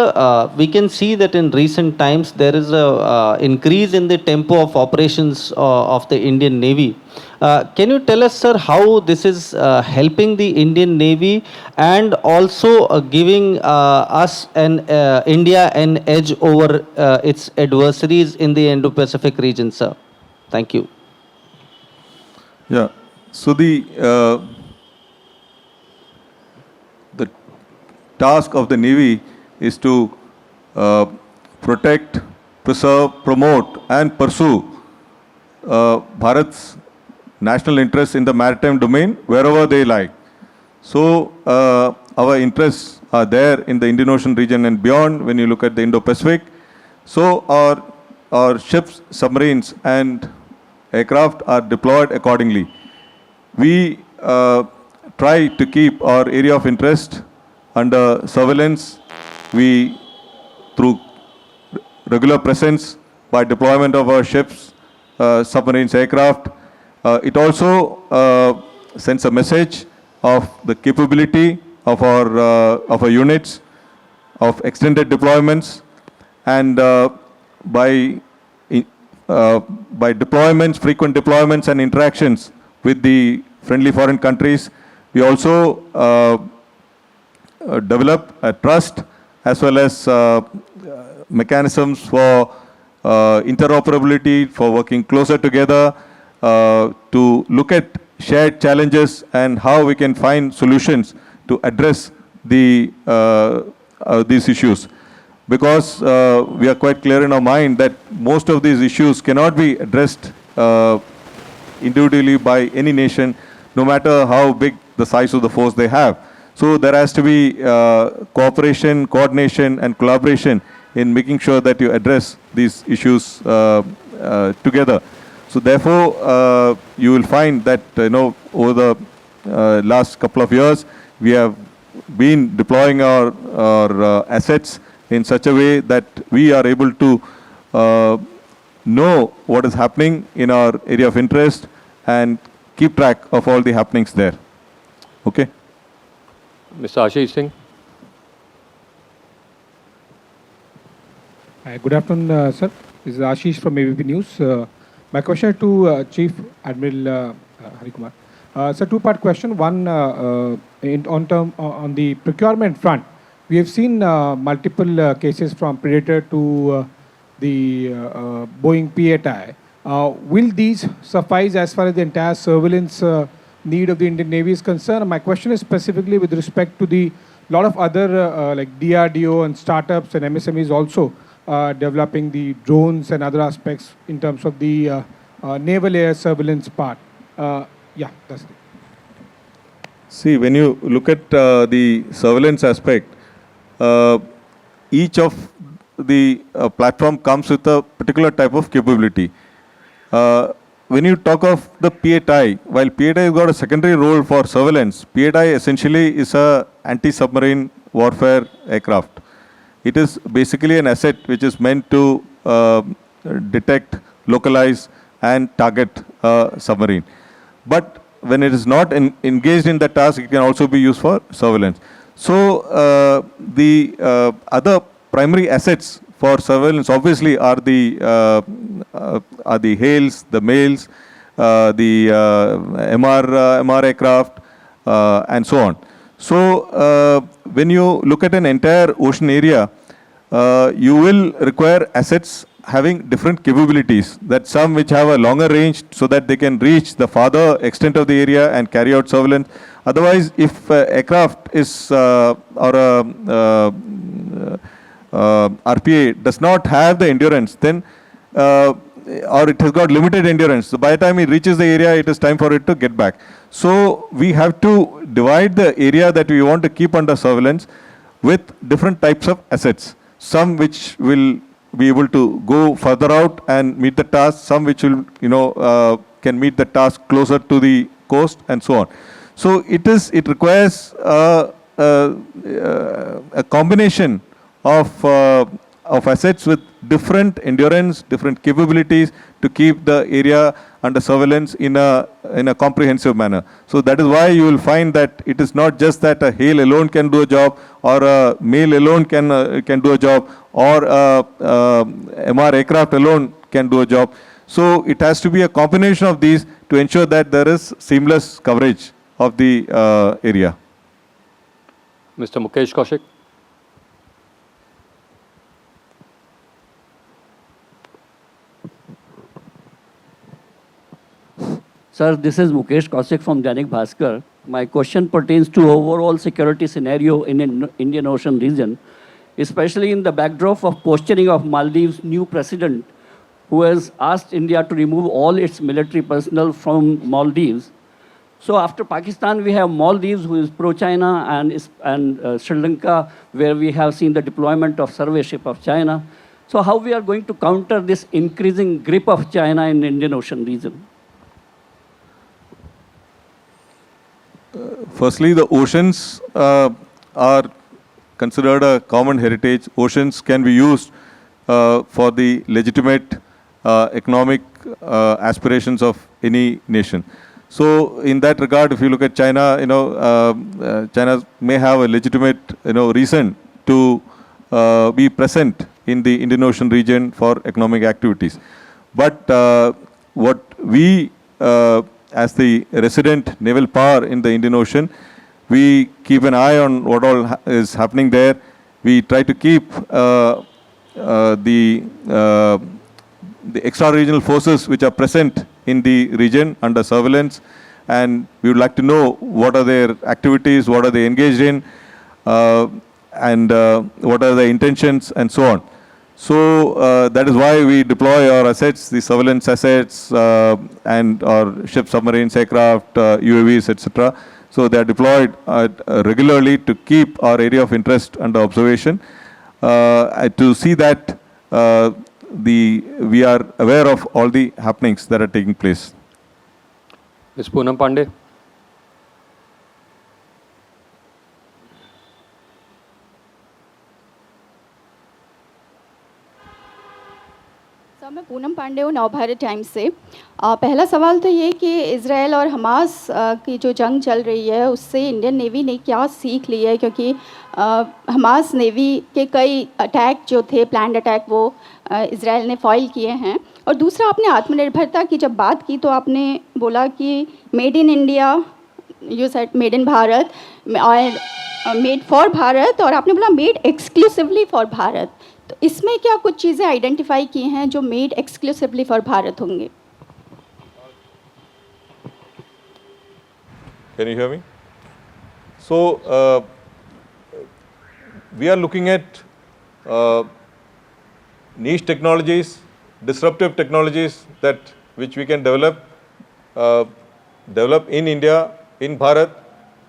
we can see that in recent times there is a increase in the tempo of operations of the Indian Navy. Can you tell us, sir, how this is helping the Indian Navy and also giving us and India an edge over its adversaries in the Indo Pacific region, sir? Thank you. Yeah. So the task of the Navy is to protect, preserve, promote, and pursue Bharat's national interests in the maritime domain wherever they lie. So our interests are there in the Indian Ocean region and beyond. When you look at the Indo Pacific, so our ships, submarines, and aircraft are deployed accordingly. We try to keep our area of interest under surveillance. We, through regular presence by deployment of our ships, submarines, aircraft, it also sends a message of the capability of our units, of extended deployments, and by deployments, frequent deployments and interactions with the friendly foreign countries, we also develop a trust as well as mechanisms for interoperability, for working closer together, to look at shared challenges and how we can find solutions to address these issues. Because we are quite clear in our mind that most of these issues cannot be addressed individually by any nation, no matter how big the size of the force they have. So there has to be cooperation, coordination, and collaboration in making sure that you address these issues together. So therefore, you will find that over the last couple of years, we have been deploying our assets in such a way that we are able to know what is happening in our area of interest and keep track of all the happenings there. Okay? Mr. Ashish Singh. Hi, good afternoon, sir. This is Ashish from ABP News. My question to Chief Admiral Hari Kumar. It's a two-part question. One, on the procurement front, we have seen multiple cases from Predator to the Boeing P-8I. Will these suffice as far as the entire surveillance need of the Indian Navy is concerned? My question is specifically with respect to the lot of other like DRDO and startups and MSMEs also developing the drones and other aspects in terms of the naval air surveillance part. Yeah, that's it. See, when you look at the surveillance aspect, each of the platform comes with a particular type of capability. When you talk of the P-8I, while P-8I has got a secondary role for surveillance, P-8I essentially is a anti-submarine warfare aircraft. It is basically an asset which is meant to detect, localize, and target a submarine. But when it is not engaged in the task, it can also be used for surveillance. So the other primary assets for surveillance obviously are the HALEs, the MALEs, the MR aircraft, and so on. So when you look at an entire ocean area, you will require assets having different capabilities. That some which have a longer range so that they can reach the farther extent of the area and carry out surveillance. Otherwise, if aircraft is or a RPA does not have the endurance, then or it has got limited endurance. So by the time it reaches the area, it is time for it to get back. So we have to divide the area that we want to keep under surveillance with different types of assets. Some which will be able to go further out and meet the task, some which will, can meet the task closer to the coast, and so on. So it requires a a combination of assets with different endurance, different capabilities to keep the area under surveillance in a comprehensive manner. So that is why you will find that it is not just that a HALE alone can do a job, or a MALE alone can do a job, or a MR aircraft alone can do a job. So it has to be a combination of these to ensure that there is seamless coverage of the area. Mr. Mukesh Kaushik. Sir, this is Mukesh Kaushik from Dainik Bhaskar. My question pertains to overall security scenario in Indian Ocean region, especially in the backdrop of questioning of Maldives' new president, who has asked India to remove all its military personnel from Maldives. So after Pakistan, we have Maldives, who is pro-China, and Sri Lanka, where we have seen the deployment of survey ship of China. So how we are going to counter this increasing grip of China in Indian Ocean region? Firstly, the oceans are considered a common heritage. Oceans can be used for the legitimate economic aspirations of any nation. So in that regard, if you look at China, China may have a legitimate, reason to be present in the Indian Ocean region for economic activities. But what we, as the resident naval power in the Indian Ocean, we keep an eye on what all is happening there. We try to keep the extra-regional forces which are present in the region under surveillance, and we would like to know what are their activities, what are they engaged in, and what are their intentions, and so on. So that is why we deploy our assets, the surveillance assets, and our ships, submarines, aircraft, UAVs, etc. So they are deployed regularly to keep our area of interest under observation, to see that we are aware of all the happenings that are taking place. Ms. Poonam Pandey. Sir, मैं पूनम पांडे हूँ Navbharat times से। पहला सवाल तो ये कि Israel और Hamas की जो जंग चल रही है उससे इंडियन नेवी ने क्या सीख ली है, क्योंकि हमास नेवी के कई अटैक जो थे, प्लान्ड अटैक, वो इज़राइल ने फॉइल किए हैं। और दूसरा, आपने आत्मनिर्भरता की जब बात की तो आपने बोला कि made in India, you said made in Bharat, और मेड फॉर भारत, और आपने बोला मेड एक्सक्लूसिवली फॉर भारत। तो इसमें क्या कुछ चीज़ें आइडेंटिफाई की हैं जो मेड एक्सक्लूसिवली फॉर भारत होंगे? Can you hear me? So we are looking at niche technologies, disruptive technologies which we can develop in India, in Bharat,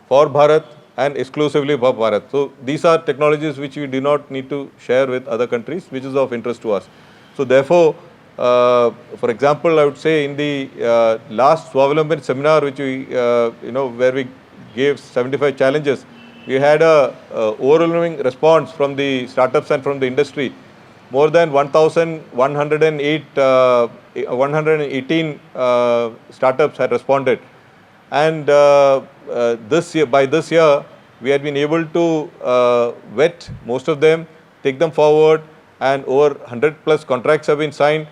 for Bharat, and exclusively for Bharat. So these are technologies which we do not need to share with other countries, which is of interest to us. So therefore, for example, I would say in the last Swavalambin seminar, which we, where we gave 75 challenges, we had a overwhelming response from the startups and from the industry. More than 118 startups had responded. And by this year, we had been able to vet most of them, take them forward, and over 100 plus contracts have been signed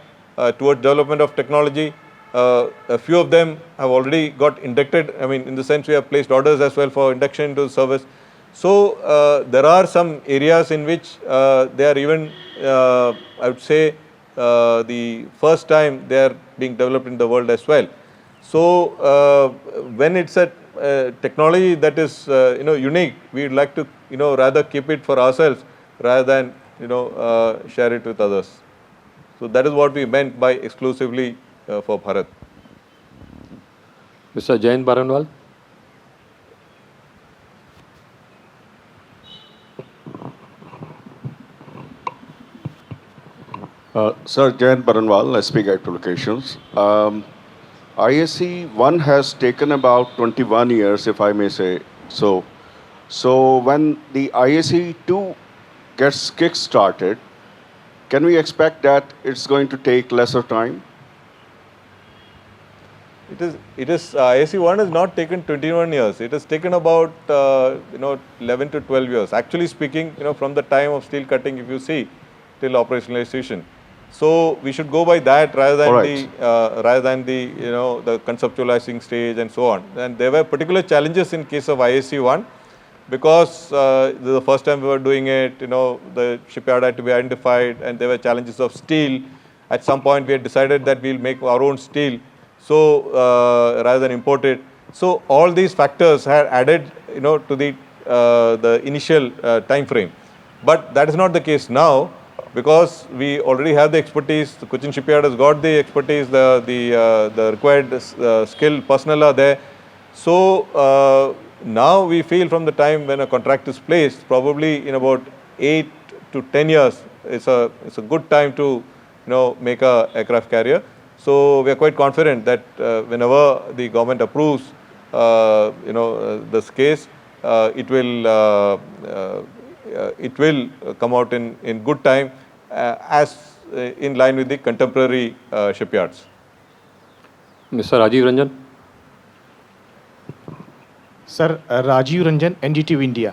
towards development of technology. A few of them have already got inducted. I mean, in the sense we have placed orders as well for induction into the service. So there are some areas in which they are even, I would say, the first time they are being developed in the world as well. So when it's a technology that is unique, we'd like to rather keep it for ourselves rather than share it with others. So that is what we meant by exclusively for Bharat. Mr. Jayant Baranwal. Sir, Jayant Baranwal, SP Guide to Locations. ISC 1 has taken about 21 years, if I may say so. So when the IAC-2 gets kick-started, can we expect that it's going to take lesser time? It is IAC-1 has not taken 21 years. It has taken about 11 to 12 years. Actually speaking, from the time of steel cutting, if you see, till operationalization. So we should go by that rather than Alright. the conceptualizing stage and so on. And there were particular challenges in case of IAC-1 because the first time we were doing it, the shipyard had to be identified and there were challenges of steel. At some point we had decided that we'll make our own steel. So rather than import it, so all these factors had added, to the initial time frame. But that is not the case now because we already have the expertise. The Cochin shipyard has got the expertise, the required skilled personnel are there. So now we feel from the time when a contract is placed, probably in about 8 to 10 years, it's a good time to make a aircraft carrier. So we are quite confident that whenever the government approves, this case, it will come out in good time, as in line with the contemporary shipyards. Mr. Rajiv Ranjan. Sir Rajiv Ranjan NDTV India.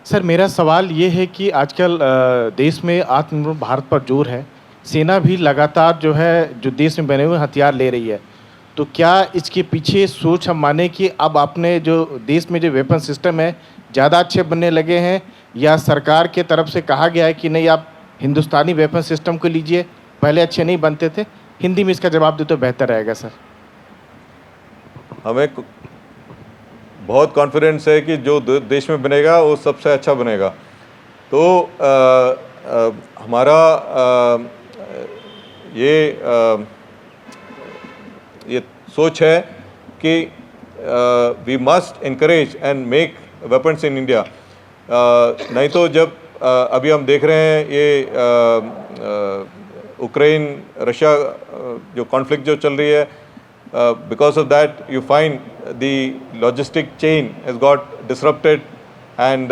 Sir मेरा सवाल ये है कि आजकल देश में आत्मनिर्भर भारत पर जोर है, सेना भी लगातार जो देश में बने हुए हथियार ले रही है, तो क्या इसके पीछे सोच हम माने कि अब आपने जो देश में जो वेपन सिस्टम है ज़्यादा अच्छे बनने लगे हैं, या सरकार के तरफ से कहा गया है कि नहीं आप हिंदुस्तानी वेपन सिस्टम को लीजिए, पहले अच्छे नहीं बनते थे? हिंदी में इसका जवाब दे तो बेहतर रहेगा सर। हमें बहुत कॉन्फिडेंस है कि जो देश में बनेगा वो सबसे अच्छा बनेगा। तो हमारा ये सोच है कि we must encourage and make weapons in India. नहीं तो जब अभी हम देख रहे हैं ये यूक्रेन रशिया जो कॉन्फ्लिक्ट जो चल रही है, because of that you find the logistic chain has got disrupted, and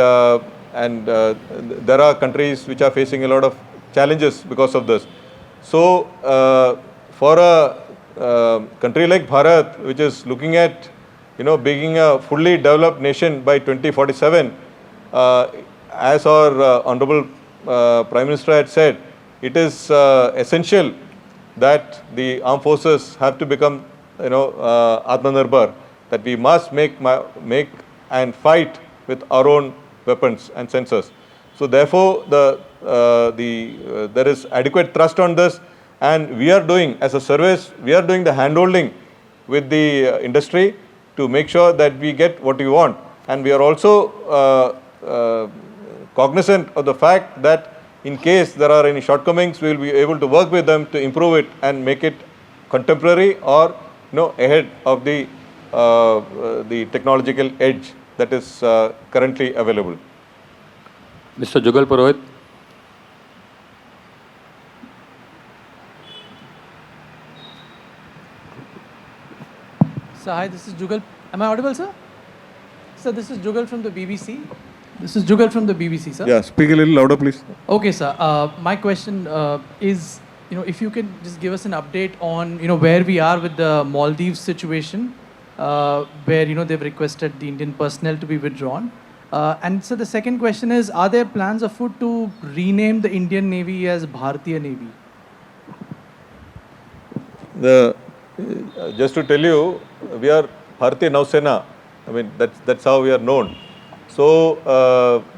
there are countries which are facing a lot of challenges because of this. So for a country like Bharat, which is looking at being a fully developed nation by 2047, as our honorable Prime Minister had said, it is essential that the armed forces have to become Atmanirbhar, that we must make and fight with our own weapons and sensors. So therefore there is adequate trust on this, and we are doing, as a service, we are doing the handholding with the industry to make sure that we get what we want. And we are also cognizant of the fact that in case there are any shortcomings, we will be able to work with them to improve it and make it contemporary or ahead of the technological edge that is currently available. Mr. Jugal Purohit. So hi, this is Jugal. Am I audible, sir? Sir, this is Jugal from the BBC. This is Jugal from the BBC, sir. Yeah, speak a little louder, please. Okay, sir. My question is, if you can just give us an update on, where we are with the Maldives situation, where, they've requested the Indian personnel to be withdrawn. And so the second question is, are there plans afoot to rename the Indian Navy as Bharatiya Navy? Just to tell you, we are Bharatiya Nausena. I mean, that's how we are known. So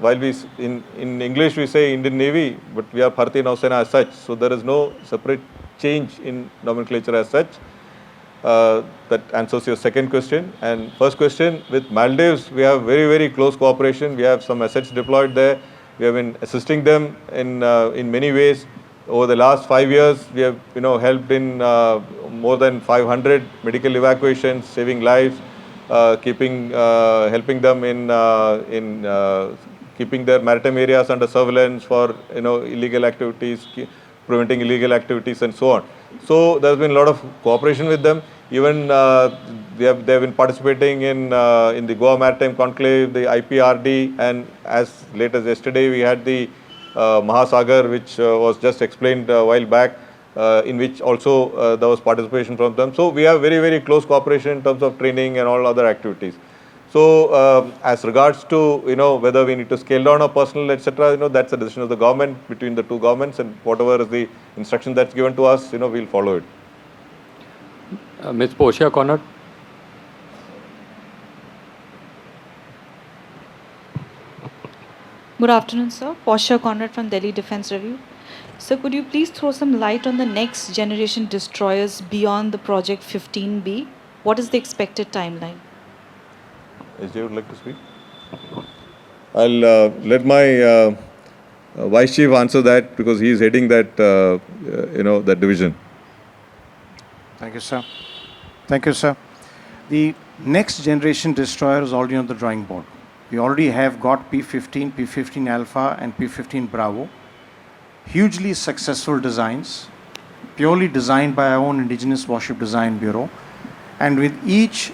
while we in English we say Indian Navy, but we are Bharatiya Nausena as such. So there is no separate change in nomenclature as such. That answers your second question. And first question, with Maldives, we have very, very close cooperation. We have some assets deployed there. We have been assisting them in many ways. Over the last 5 years, we have helped in more than 500 medical evacuations, saving lives, helping them in keeping their maritime areas under surveillance for illegal activities, preventing illegal activities and so on. So there's been a lot of cooperation with them. Even they have been participating in the Goa Maritime Conclave, the IPRD, and as late as yesterday we had the Mahasagar, which was just explained a while back, in which also there was participation from them. So we have very, very close cooperation in terms of training and all other activities. So as regards to whether we need to scale down our personnel, etc., that's a decision of the government, between the two governments, and whatever is the instruction that's given to us, we'll follow it. Ms. Portia Connor. Good afternoon, sir. Portia Conrad from Delhi Defense Review. Sir, could you please throw some light on the next generation destroyers beyond the Project 15B? What is the expected timeline? SJ would like to speak. I'll let my Vice Chief answer that, because he is heading that, that division. Thank you, sir. Thank you, sir. The next generation destroyer is already on the drawing board. We already have got P-15, P-15 Alpha and P-15 Bravo. Hugely successful designs, purely designed by our own Indigenous Warship Design Bureau. And with each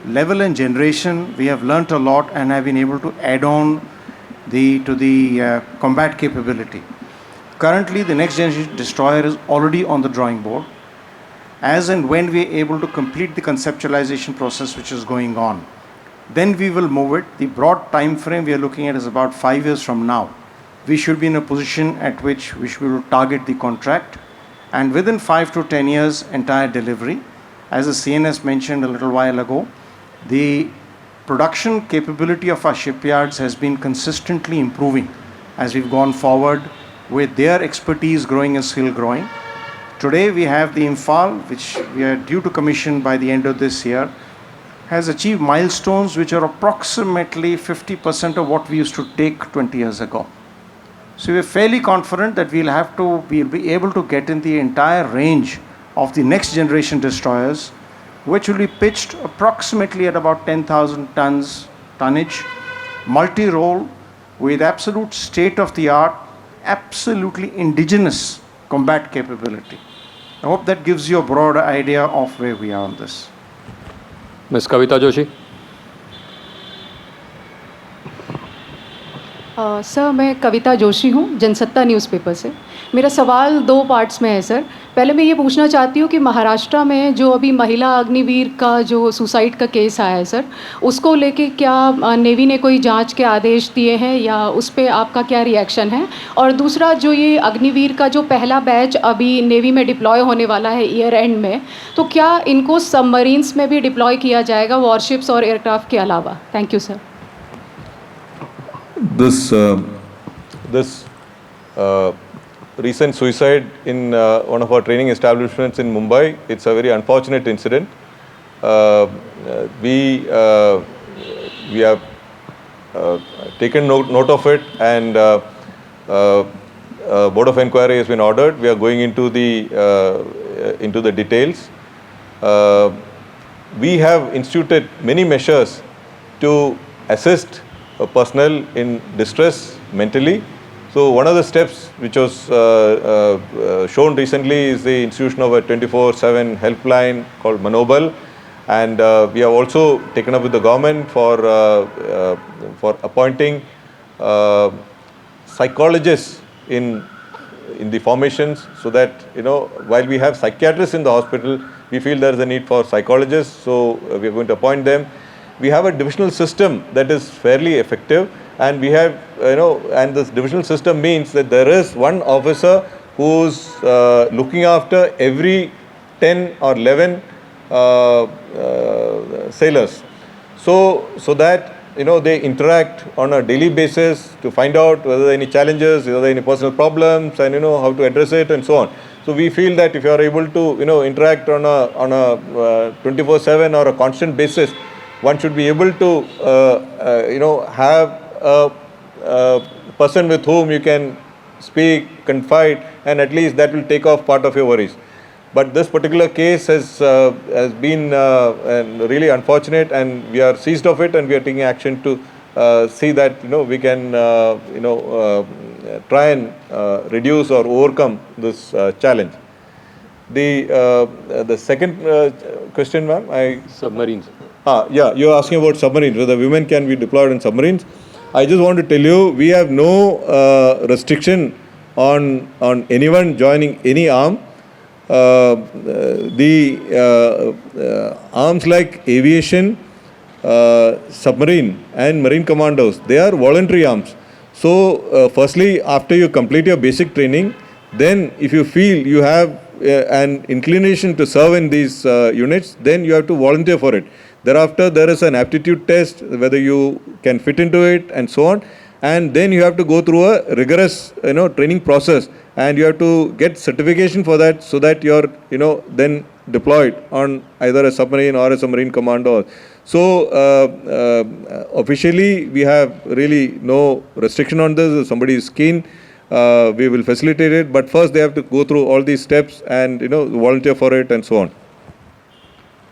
level and generation, we have learnt a lot and have been able to add on to the combat capability. Currently, the next generation destroyer is already on the drawing board. As and when we are able to complete the conceptualization process which is going on, then we will move it. The broad time frame we are looking at is about 5 years from now. We should be in a position at which we will target the contract, and within 5 to 10 years, entire delivery. As the CNS mentioned a little while ago, the production capability of our shipyards has been consistently improving as we've gone forward with their expertise growing and skill growing. Today we have the Imphal, which we are due to commission by the end of this year, has achieved milestones which are approximately 50% of what we used to take 20 years ago. So we are fairly confident that we'll be able to get in the entire range of the next generation destroyers, which will be pitched approximately at about 10,000 tonnage, multi-role, with absolute state-of-the-art, absolutely indigenous combat capability. I hope that gives you a broad idea of where we are on this. Ms. Kavita Joshi. Sir, मैं कविता जोशी हूँ, Jansatta newspaper से। मेरा सवाल 2 parts में है sir. पहले मैं ये पूछना चाहती हूँ कि महाराष्ट्र में जो अभी महिला अग्निवीर का जो सुसाइड का केस आया है सर, उसको लेके क्या नेवी ने कोई जांच के आदेश दिए हैं या उस पर आपका क्या रिएक्शन है? और दूसरा, जो ये अग्निवीर का जो पहला बैच अभी नेवी में डिप्लॉय होने वाला है ईयर एंड में, तो क्या इनको सबमरीन्स में भी डिप्लॉय किया जाएगा, वॉरशिप्स और एयरक्राफ्ट के अलावा? Thank you sir. This recent suicide in one of our training establishments in Mumbai, it's a very unfortunate incident. We have taken note of it, and board of inquiry has been ordered. We are going into the details. We have instituted many measures to assist personnel in distress mentally. So one of the steps which was shown recently is the institution of a 24/7 helpline called Manobal, and we have also taken up with the government for appointing psychologists in the formations, so that while we have psychiatrists in the hospital, we feel there is a need for psychologists, so we are going to appoint them. We have a divisional system that is fairly effective, and we have, and this divisional system means that there is one officer who's looking after every 10 or 11 sailors. So that, they interact on a daily basis to find out whether there are any challenges, whether there are any personal problems, and how to address it, and so on. So we feel that if you are able to, interact on a 24/7 or a constant basis, one should be able to, have a person with whom you can speak, confide, and at least that will take off part of your worries. But this particular case has been really unfortunate, and we are seized of it, and we are taking action to see that we can try and reduce or overcome this challenge. The second question, ma'am, Submarines. yeah, you're asking about submarines, whether women can be deployed in submarines. I just want to tell you, we have no restriction on anyone joining any arm. Arms like aviation, submarine and marine commandos, they are voluntary arms. So, firstly, after you complete your basic training, then if you feel you have an inclination to serve in these units, then you have to volunteer for it. Thereafter, there is an aptitude test, whether you can fit into it and so on. And then you have to go through a rigorous, training process, and you have to get certification for that, so that you're, then deployed on either a submarine or a submarine commando. So, officially, we have really no restriction on this. If somebody is keen, we will facilitate it. But first, they have to go through all these steps and, volunteer for it and so on.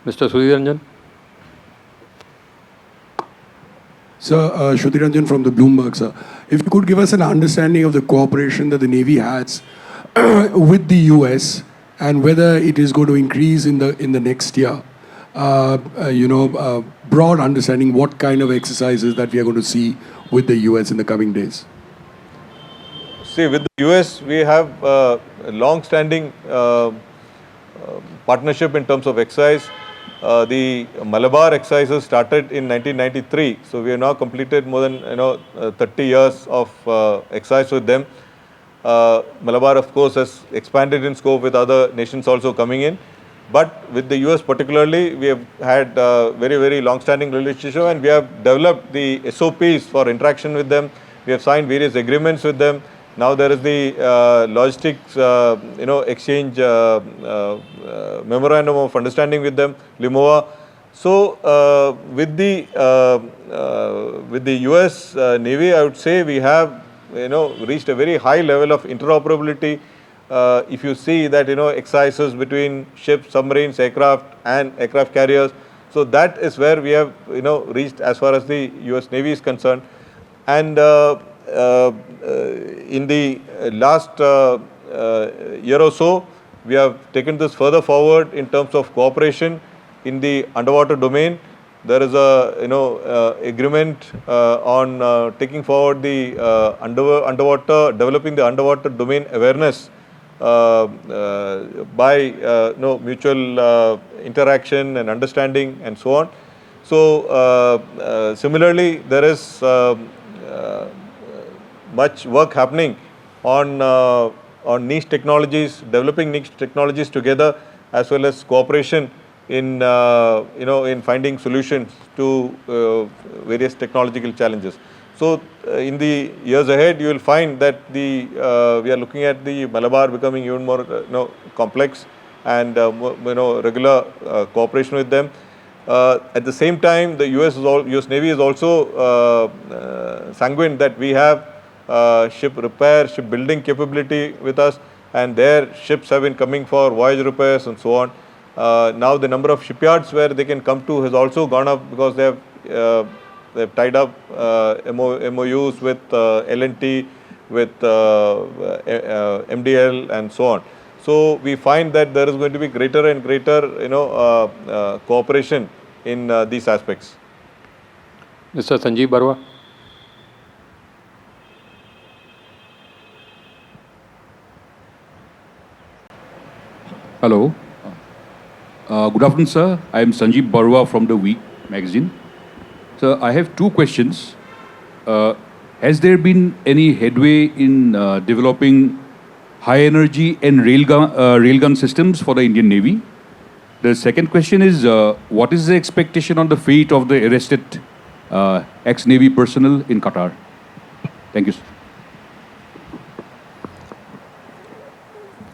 Mr. Sudhiranjan. Sir, Shudhiranjan from the Bloomberg, sir. If you could give us an understanding of the cooperation that the Navy has with the US and whether it is going to increase in the next year. Broad understanding what kind of exercises that we are going to see with the US in the coming days. See, with the US, we have a long-standing partnership in terms of exercise. The Malabar exercises started in 1993, so we have now completed more than 30 years of exercise with them. Malabar, of course, has expanded in scope with other nations also coming in. But with the US particularly, we have had very, very long-standing relationship, and we have developed the SOPs for interaction with them. We have signed various agreements with them. Now there is the logistics, exchange memorandum of understanding with them, LIMOA. So with the US Navy, I would say we have reached a very high level of interoperability. If you see that exercises between ships, submarines, aircraft and aircraft carriers, so that is where we have reached as far as the US Navy is concerned. And in the last year or so, we have taken this further forward in terms of cooperation in the underwater domain. There is a agreement on taking forward the underwater, developing the underwater domain awareness by mutual interaction and understanding and so on. So similarly, there is much work happening on niche technologies, developing niche technologies together, as well as cooperation in in finding solutions to various technological challenges. So in the years ahead, you will find that we are looking at the Malabar becoming even more complex, and regular cooperation with them. At the same time, the US Navy is also sanguine that we have ship repair, ship building capability with us, and their ships have been coming for voyage repairs and so on. Now the number of shipyards where they can come to has also gone up, because they have tied up MoUs with L&T, with MDL and so on. So we find that there is going to be greater and greater cooperation in these aspects. Mr. Sanjeev Barua. Hello. Good afternoon, sir. I am Sanjeev Barua from The Week magazine. Sir, I have two questions. Has there been any headway in developing high energy and railgun systems for the Indian Navy? The second question is, what is the expectation on the fate of the arrested ex-Navy personnel in Qatar? Thank you, sir.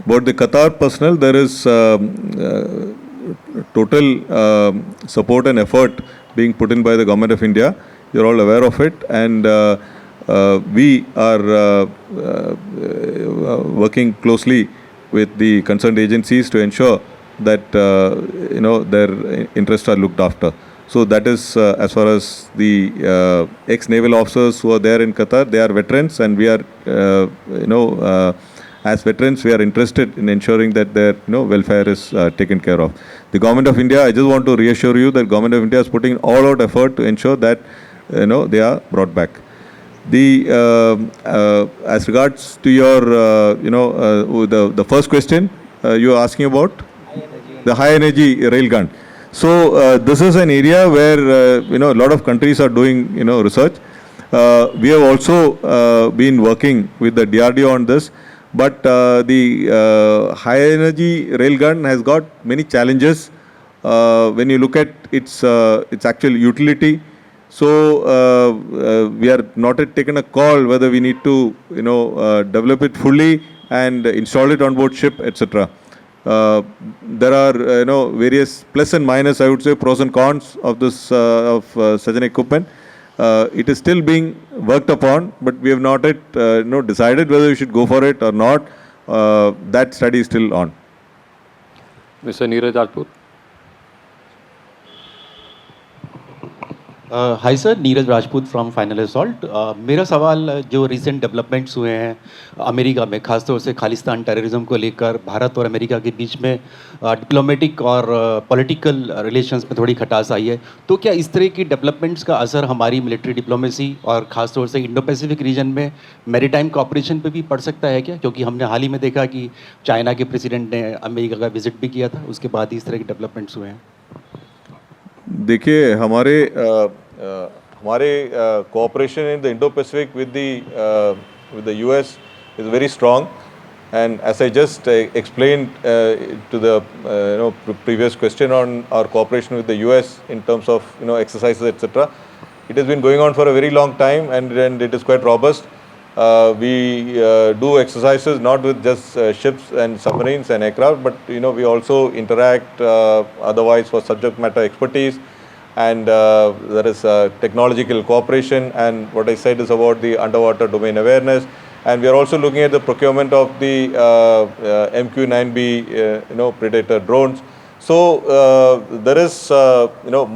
About the Qatar personnel, there is total support and effort being put in by the Government of India. You're all aware of it, and we are working closely with the concerned agencies to ensure that their interests are looked after. So that is as far as the ex-naval officers who are there in Qatar. They are veterans, and we are as veterans, we are interested in ensuring that their welfare is taken care of. The Government of India, I just want to reassure you that Government of India is putting all out effort to ensure that they are brought back. As regards to your the first question you are asking about the high energy railgun. So this is an area where a lot of countries are doing research. We have also been working with the DRDO on this, but the high energy railgun has got many challenges when you look at its actual utility. So we are not yet taken a call whether we need to develop it fully and install it on board ship, etc. There are various plus and minus, I would say, pros and cons of this of such an equipment. It is still being worked upon, but we have not yet decided whether we should go for it or not. That study is still on. Mr. Neeraj Rajput. Hi sir, Neeraj Rajput from final assault. मेरा सवाल जो recent developments हुए हैं America में, खासतौर से Khalistan terrorism को लेकर भारत और अमेरिका के बीच में डिप्लोमेटिक और पॉलिटिकल रिलेशंस में थोड़ी खटास आई है, तो क्या इस तरह की डेवलपमेंट्स का असर हमारी मिलिट्री डिप्लोमेसी और ख़ासतौर से इंडो पैसिफिक रीजन में मैरीटाइम कॉपरेशन पे भी पड़ सकता है क्या? क्योंकि हमने हाल ही में देखा कि चाइना के प्रेसिडेंट ने अमेरिका का विजिट भी किया था, उसके बाद ही इस तरह के डेवलपमेंट्स हुए हैं. देखिए हमारे cooperation in the Indo Pacific with the US is very strong, and as I just explained to the previous question on our cooperation with the US in terms of exercises, etc. It has been going on for a very long time, and it is quite robust. We do exercises not with just ships and submarines and aircraft, but we also interact otherwise for subject matter expertise, and there is technological cooperation, and what I said is about the underwater domain awareness, and we are also looking at the procurement of the MQ-9B Predator drones. So there is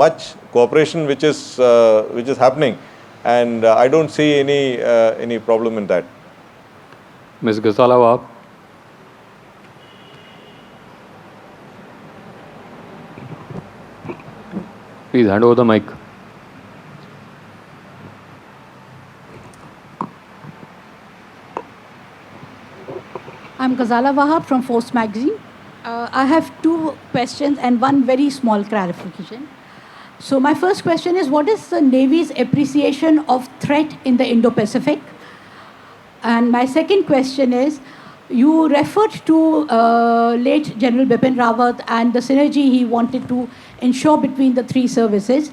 much cooperation which is happening, and I don't see any problem in that. Ms. Ghazala Wahab. Please hand over the mic. I'm Ghazala Wahab from Force Magazine. I have two questions and one very small clarification. So my first question is, what is the Navy's appreciation of threat in the Indo Pacific? And my second question is, you referred to late General Bipin Rawat and the synergy he wanted to ensure between the three services.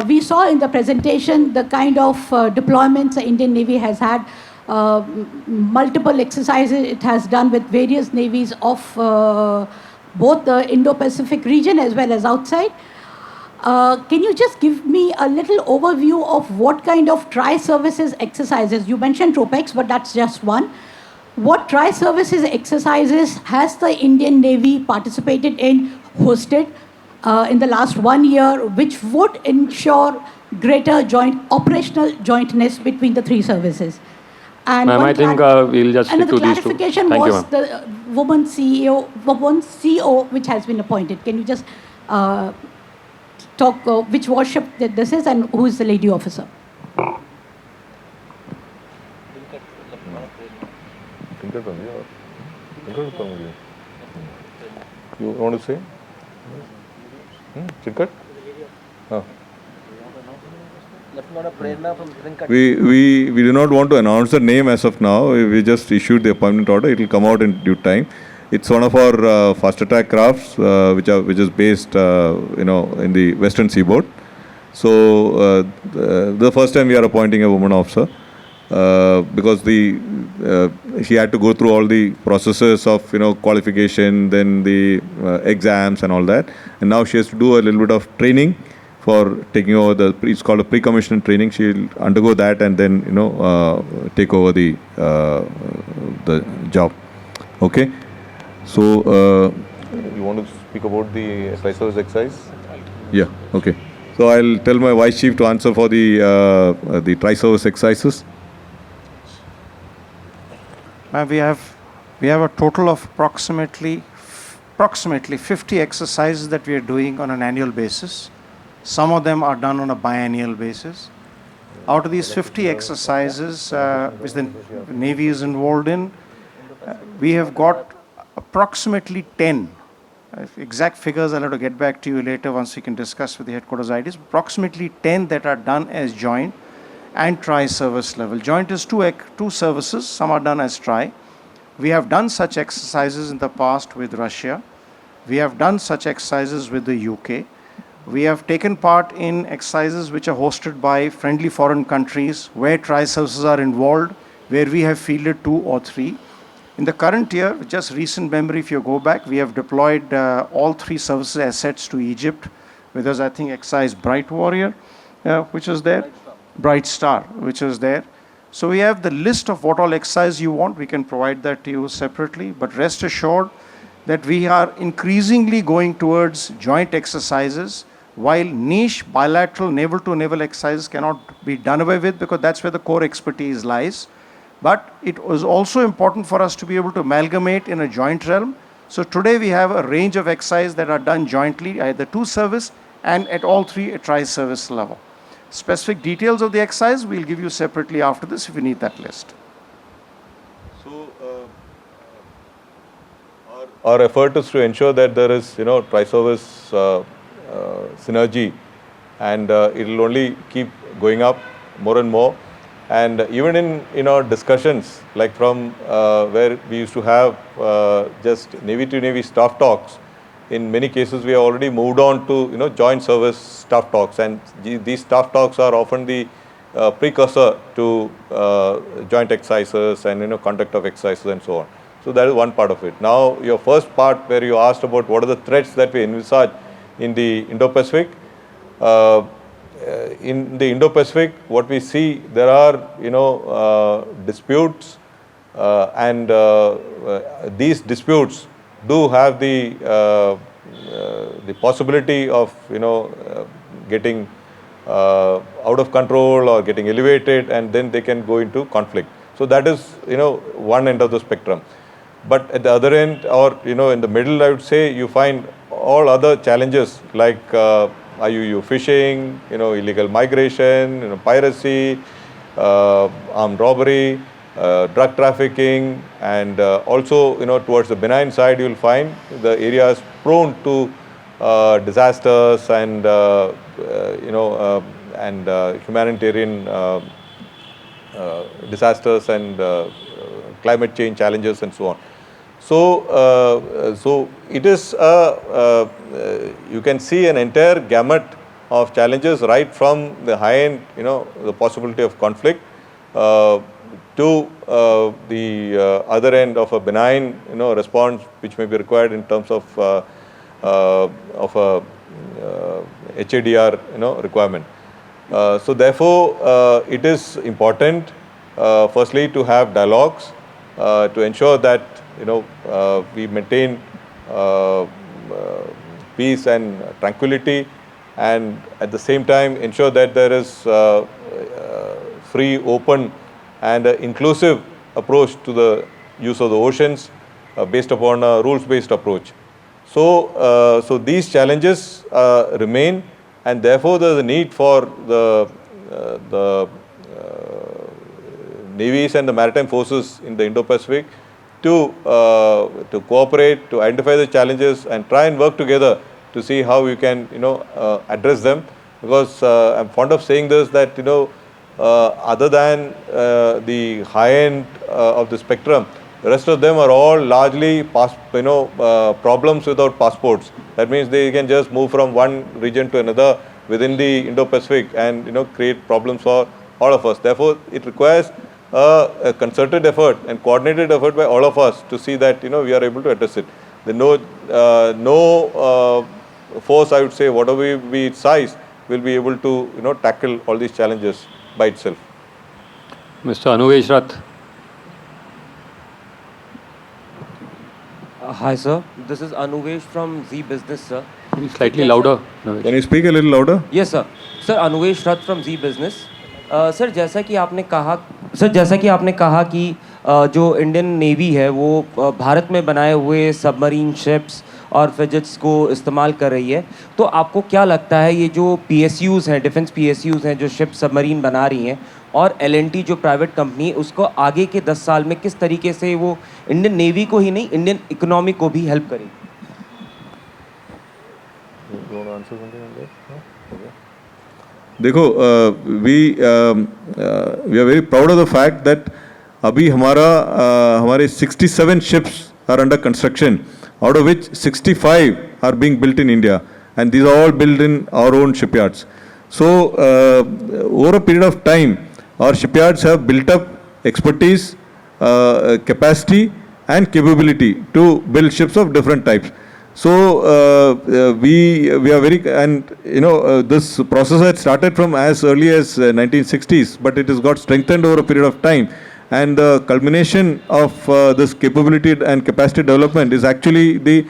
We saw in the presentation the kind of deployments the Indian Navy has had, multiple exercises it has done with various navies of both the Indo Pacific region as well as outside. Can you just give me a little overview of what kind of tri-services exercises? You mentioned TROPEX, but that's just one. What tri-services exercises has the Indian Navy participated in, hosted in the last 1 year, which would ensure greater operational jointness between the three services? And Ma'am, I think we'll just stick to these two. Another clarification Thank was you, the woman CEO which has been appointed. Can you just talk which warship that this is and who is the lady officer? You want to say? Chinkat? We do not want to announce the name as of now. We just issued the appointment order. It will come out in due time. It's one of our fast attack crafts, which is based, in the Western Seaboard. So the first time we are appointing a woman officer, because she had to go through all the processes of qualification, then the exams and all that, and now she has to do a little bit of training for taking over it's called a pre-commissioning training. She'll undergo that and then take over the job. Okay. So you want to speak about the tri-service exercise? Yeah. Okay. So I'll tell my vice chief to answer for the tri-service exercises. We We have a total of approximately 50 exercises that we are doing on an annual basis. Some of them are done on a biannual basis. Out of these 50 exercises, which the Navy is involved in, we have got approximately 10. Exact figures I'll have to get back to you later once we can discuss with the headquarters IDs. Approximately 10 that are done as joint and tri-service level. Joint is two services, some are done as tri. We have done such exercises in the past with Russia. We have done such exercises with the UK. We have taken part in exercises which are hosted by friendly foreign countries where tri-services are involved, where we have fielded 2 or 3. In the current year, just recent memory, if you go back, we have deployed all 3 services assets to Egypt, with us, I think, exercise Bright Warrior, which is there, Bright Star, which is there. So we have the list of what all exercise you want. We can provide that to you separately, but rest assured that we are increasingly going towards joint exercises, while niche bilateral naval-to-naval exercises cannot be done away with because that's where the core expertise lies. But it was also important for us to be able to amalgamate in a joint realm. So today we have a range of exercises that are done jointly, either 2 service and at all 3 at tri-service level. Specific details of the exercise we'll give you separately after this if you need that list. So our effort is to ensure that there is, tri-service synergy, and it will only keep going up more and more. And even in our discussions, like from where we used to have just Navy to Navy staff talks, in many cases we have already moved on to joint service staff talks, and these staff talks are often the precursor to joint exercises and conduct of exercises and so on. So that is one part of it. Now your first part where you asked about what are the threats that we envisage in the Indo Pacific. In the Indo Pacific, what we see, there are disputes, and these disputes do have the possibility of getting out of control or getting elevated, and then they can go into conflict. So that is one end of the spectrum. But at the other end, or in the middle, I would say you find all other challenges like IUU fishing, illegal migration, piracy, armed robbery, drug trafficking, and also towards the benign side you will find the areas prone to disasters and humanitarian disasters and climate change challenges and so on. So it is you can see an entire gamut of challenges right from the high end, the possibility of conflict, to the other end of a benign, response which may be required in terms of a HADR, requirement. So therefore, it is important, firstly, to have dialogues to ensure that we maintain peace and tranquility, and at the same time ensure that there is free, open, and inclusive approach to the use of the oceans based upon a rules-based approach. So these challenges remain, and therefore there is a need for the navies and the maritime forces in the Indo-Pacific to cooperate, to identify the challenges and try and work together to see how we can address them. Because I'm fond of saying this, that other than the high end of the spectrum, the rest of them are all largely problems without passports. That means they can just move from one region to another within the Indo-Pacific and create problems for all of us. Therefore, it requires a concerted effort and coordinated effort by all of us to see that we are able to address it. No force, I would say, whatever be its size, will be able to tackle all these challenges by itself. Mr. Anuvesh Rath. Hi sir, this is Anuvesh from Z Business, sir. Slightly louder. Can you speak a little louder? Yes sir. Sir, Anuvesh Rath from Z Business. Sir जैसा कि आपने कहा कि जो Indian navy है वो भारत में बनाए हुए सबमरीन शिप्स और फ्रिगेट्स को इस्तेमाल कर रही है, तो आपको क्या लगता है ये जो PSUs हैं, डिफेंस PSUs हैं जो शिप सबमरीन बना रही हैं, और L&T जो प्राइवेट कंपनी है, उसको आगे के 10 साल में किस तरीके से वो इंडियन नेवी को ही नहीं, इंडियन इकोनॉमी को भी हेल्प करेगी? देखो, we are very proud of the fact that अभी हमारे 67 ships are under construction, out of which 65 are being built in India, and these are all built in our own shipyards. So over a period of time, our shipyards have built up expertise, capacity and capability to build ships of different types. So we are very, and this process had started from as early as 1960s, but it has got strengthened over a period of time. And the culmination of this capability and capacity development is actually the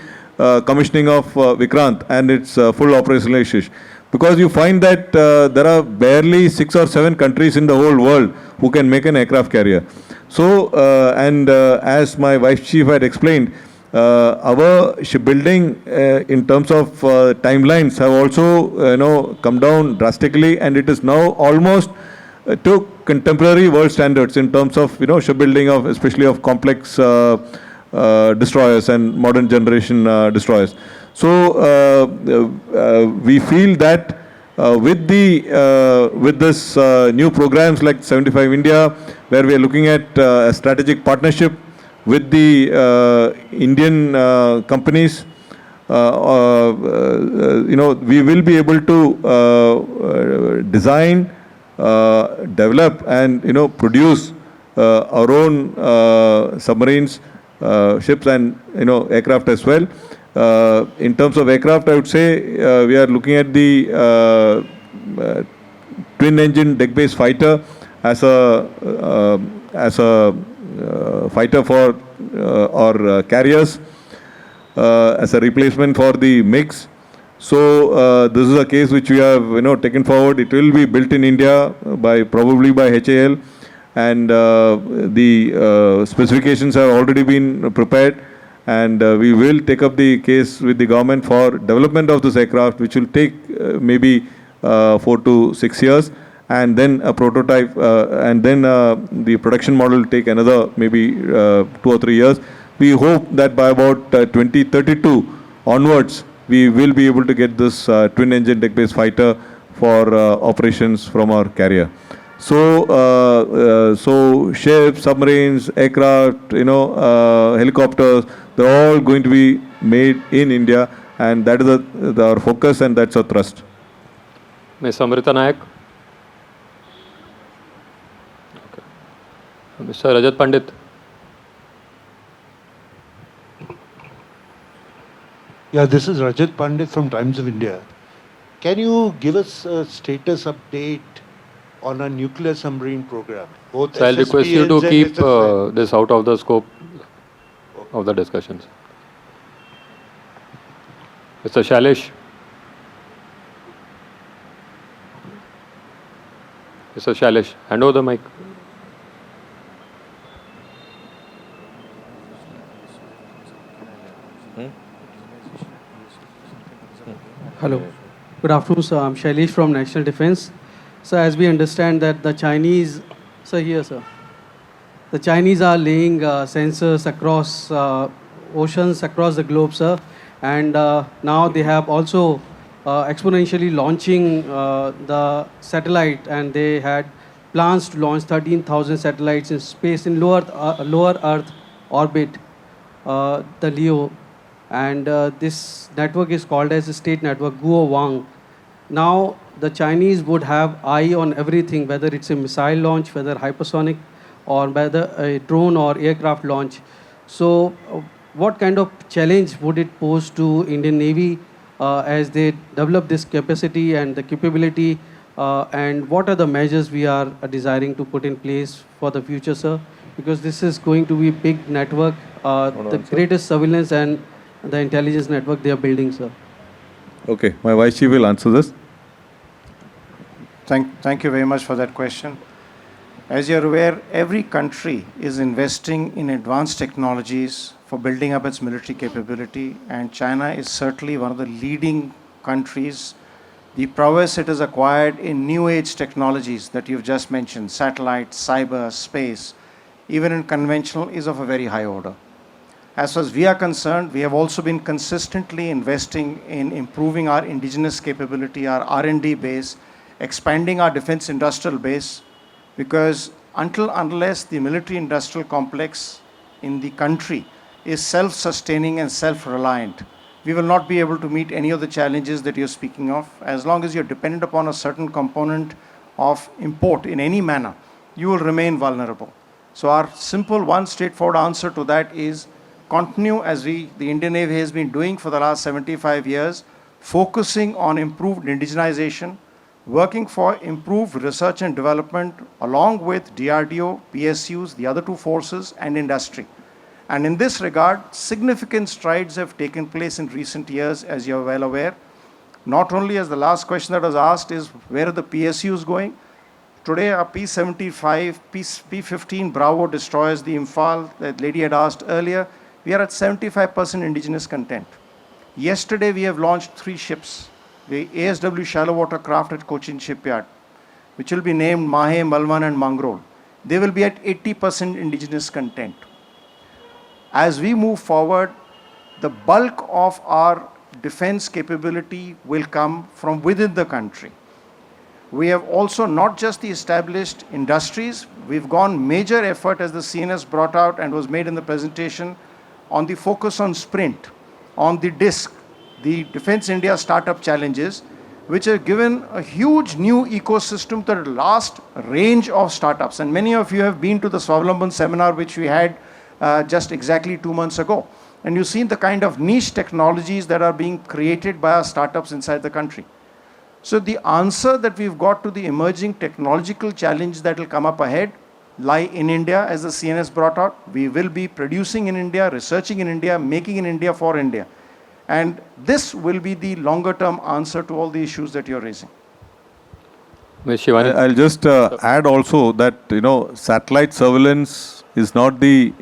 commissioning of Vikrant and its full operationalization. Because you find that there are barely 6 or 7 countries in the whole world who can make an aircraft carrier. So, as my Vice Chief had explained, our shipbuilding in terms of timelines have also come down drastically, and it is now almost to contemporary world standards in terms of shipbuilding of especially of complex destroyers and modern generation destroyers. So we feel that with this new programs like 75 India, where we are looking at a strategic partnership with the Indian companies, we will be able to design, develop and produce our own submarines, ships and aircraft as well. In terms of aircraft, I would say we are looking at the twin engine deck based fighter as a fighter for our carriers, as a replacement for the MiGs. So this is a case which we have taken forward. It will be built in India probably by HAL, and the specifications have already been prepared, and we will take up the case with the government for development of this aircraft, which will take maybe 4 to 6 years, and then a prototype, and then the production model will take another maybe 2 or 3 years. We hope that by about 2032 onwards, we will be able to get this twin engine deck based fighter for operations from our carrier. So ships, submarines, aircraft, helicopters, they're all going to be made in India, and that is our focus, and that's our thrust. Ms. Amrita Nayak. Okay. Mr. Rajat Pandit. Yeah, this is Rajat Pandit from Times of India. Can you give us a status update on a nuclear submarine program? Both So I'll request you to SSBNs and keep SSI. this out of the scope of the discussions. Mr. Shailesh. Mr. Shailesh, hand over the mic. Hello. Good afternoon, sir. I'm Shailesh from National Defense. So as we understand that the Chinese, the Chinese are laying sensors across oceans across the globe, sir. And now they have also exponentially launching the satellite, and they had plans to launch 13,000 satellites in space in lower Earth orbit, the LEO. And this network is called as a state network, Guo Wang. Now the Chinese would have eye on everything, whether it's a missile launch, whether hypersonic, or whether a drone or aircraft launch. So what kind of challenge would it pose to Indian Navy as they develop this capacity and the capability, and what are the measures we are desiring to put in place for the future, sir? Because this is going to be a big network, the greatest surveillance and the intelligence network they are building, sir. Okay, my Vice Chief will answer this. Thank you very much for that question. As you're aware, every country is investing in advanced technologies for building up its military capability, and China is certainly one of the leading countries. The prowess it has acquired in new age technologies that you've just mentioned, satellites, cyber, space, even in conventional, is of a very high order. As far as we are concerned, we have also been consistently investing in improving our indigenous capability, our R&D base, expanding our defense industrial base, because unless the military industrial complex in the country is self-sustaining and self-reliant, we will not be able to meet any of the challenges that you're speaking of. As long as you're dependent upon a certain component of import in any manner, you will remain vulnerable. So our simple one straightforward answer to that is continue as the Indian Navy has been doing for the last 75 years, focusing on improved indigenization, working for improved research and development along with DRDO, PSUs, the other two forces, and industry. And in this regard, significant strides have taken place in recent years, as you're well aware. Not only as the last question that was asked is, where are the PSUs going? Today, our P-75, P-15 Bravo destroyers, the Imphal that lady had asked earlier, we are at 75% indigenous content. Yesterday, we have launched 3 ships. The ASW shallow water craft at Cochin Shipyard, which will be named Mahe, Malwan and Mangrol. They will be at 80% indigenous content. As we move forward, the bulk of our defense capability will come from within the country. We have also not just the established industries, we've gone major effort, as the CNS brought out and was made in the presentation, on the focus on sprint, on the DISC, the Defense India Startup Challenges, which have given a huge new ecosystem to the last range of startups. And many of you have been to the Swavlamban seminar, which we had just exactly 2 months ago. And you've seen the kind of niche technologies that are being created by our startups inside the country. So the answer that we've got to the emerging technological challenge that will come up ahead lie in India, as the CNS brought out. We will be producing in India, researching in India, making in India for India. And this will be the longer term answer to all the issues that you're raising. Ms. Shivani. I'll just add also that, satellite surveillance is not the